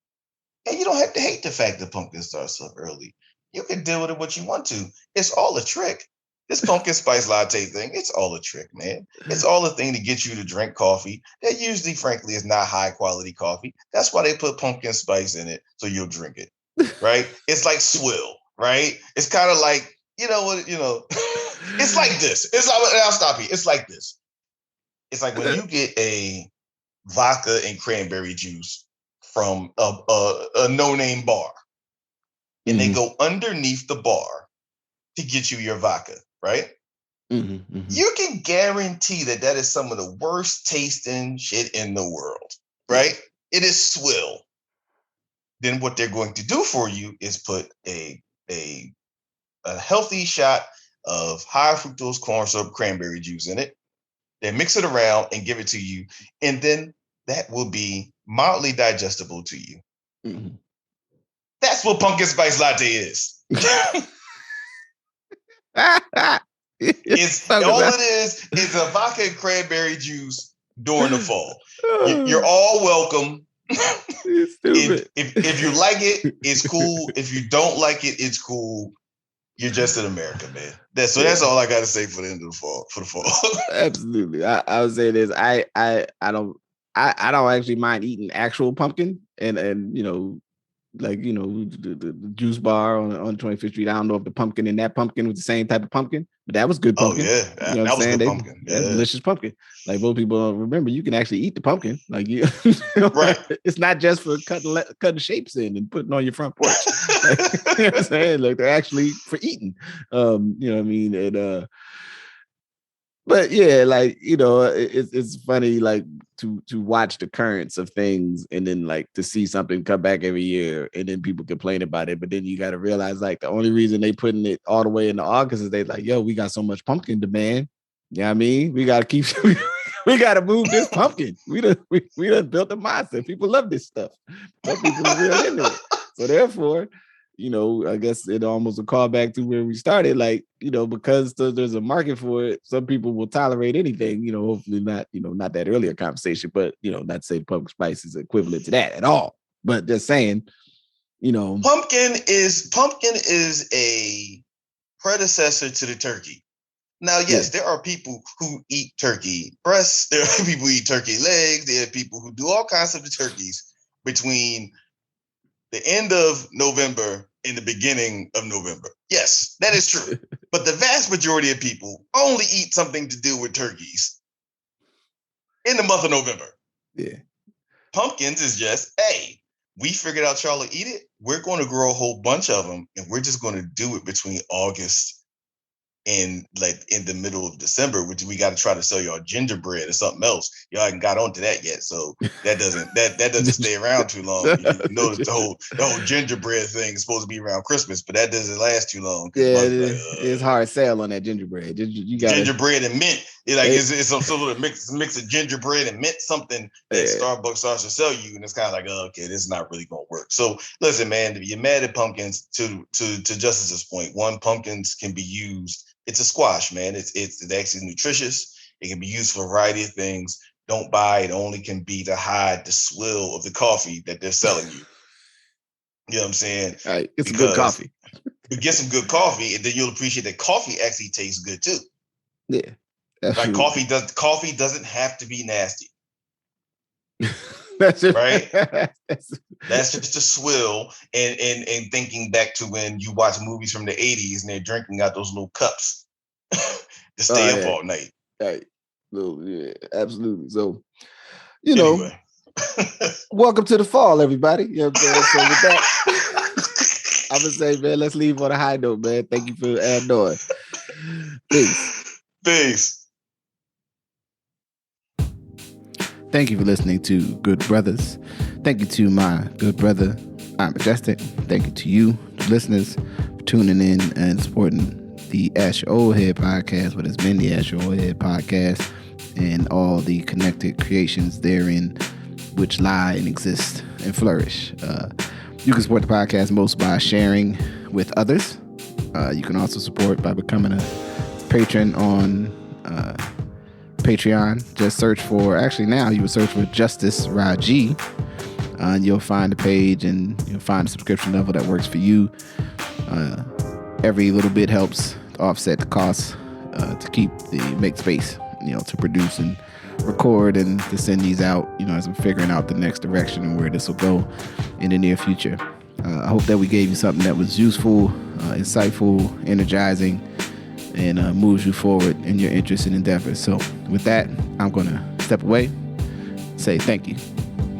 and you don't have to hate the fact that pumpkin starts up early. You can deal with it what you want to. It's all a trick. This pumpkin spice latte thing, it's all a trick, man. It's all a thing to get you to drink coffee that usually, frankly, is not high quality coffee. That's why they put pumpkin spice in it, so you'll drink it, right? It's like swill, right? It's kind of like, it's like this. It's like, I'll stop you. It's like this. It's like when you get a vodka and cranberry juice from a no-name bar, and they go underneath the bar to get you your vodka, right? You can guarantee that is some of the worst tasting shit in the world, right? It is swill. Then what they're going to do for you is put a healthy shot of high fructose corn syrup cranberry juice in it. They mix it around and give it to you, and then that will be mildly digestible to you. That's what pumpkin spice latte is. It's all it is a vodka and cranberry juice during the fall. You're all welcome. If you like it, it's cool. If you don't like it, it's cool. You're just in America, man. That's all I got to say for the end of the fall. For the fall, absolutely. I would say this. I don't actually mind eating actual pumpkin, and the juice bar on 25th Street. I don't know if the pumpkin in that pumpkin was the same type of pumpkin, but that was good pumpkin. Oh yeah, that was good pumpkin. That's delicious pumpkin. Like most people don't remember, you can actually eat the pumpkin. Like right. It's not just for cutting shapes in and putting on your front porch. Like, you know what I'm saying? Like they're actually for eating. You know what I mean? And but yeah, like, it's funny, like to watch the currents of things, and then like to see something come back every year, and then people complain about it. But then you got to realize, like, the only reason they putting it all the way into August is they like, yo, we got so much pumpkin demand. You know what I mean? We got to keep, we got to move this pumpkin. We done built a monster. People love this stuff. Some people are real into it. So therefore, I guess it almost a callback to where we started, like, because there's a market for it, some people will tolerate anything, hopefully not, not that earlier conversation, but, not to say pumpkin spice is equivalent to that at all, but just saying, Pumpkin is a predecessor to the turkey. Now, yes, there are people who eat turkey breasts, there are people who eat turkey legs, there are people who do all kinds of the turkeys between the end of November and the beginning of November. Yes, that is true. But the vast majority of people only eat something to do with turkeys in the month of November. Yeah. Pumpkins is just, hey, we figured out y'all will eat it. We're going to grow a whole bunch of them, and we're just going to do it between August and like in the middle of December, which we got to try to sell y'all gingerbread or something else. Y'all haven't got onto that yet, so that doesn't stay around too long. You know that the whole gingerbread thing is supposed to be around Christmas, but that doesn't last too long. Yeah, it's hard sell on that gingerbread. You got gingerbread and mint. It's some sort of mix of gingerbread and mint, something that Starbucks starts to sell you, and it's kind of like, okay, this is not really gonna work. So listen, man, you're mad at pumpkins. To Justice's point, pumpkins can be used. It's a squash, man. It's actually nutritious. It can be used for a variety of things. don't buy it only can be to hide the swill of the coffee that they're selling you. You know what I'm saying? All right, it's good coffee. You get some good coffee, and then you'll appreciate that coffee actually tastes good too. Yeah, like coffee doesn't have to be nasty. That's it. Right? That's just a swill, and thinking back to when you watch movies from the 80s and they're drinking out those little cups to stay up all night. Right. Yeah, absolutely. So, you know, welcome to the fall, everybody. You know what I'm saying? So with that, I'm gonna say, man, let's leave on a high note, man. Thank you for adding on. Peace. Thank you for listening to Good Brothers. Thank you to my good brother, I'm Majestic. Thank you to you, the listeners, for tuning in and supporting the Ask Your Oldhead Podcast, what has been the Ask Your Oldhead Podcast, and all the connected creations therein which lie and exist and flourish. You can support the podcast most by sharing with others. You can also support by becoming a patron on Patreon. Just search for, actually now you would search for Justice Rajee, and you'll find a page and you'll find a subscription level that works for you. Every little bit helps to offset the costs to make space, to produce and record and to send these out, as I'm figuring out the next direction and where this will go in the near future. I hope that we gave you something that was useful, insightful, energizing, and moves you forward in your interests and endeavors. So with that, I'm going to step away, say thank you.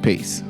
Peace.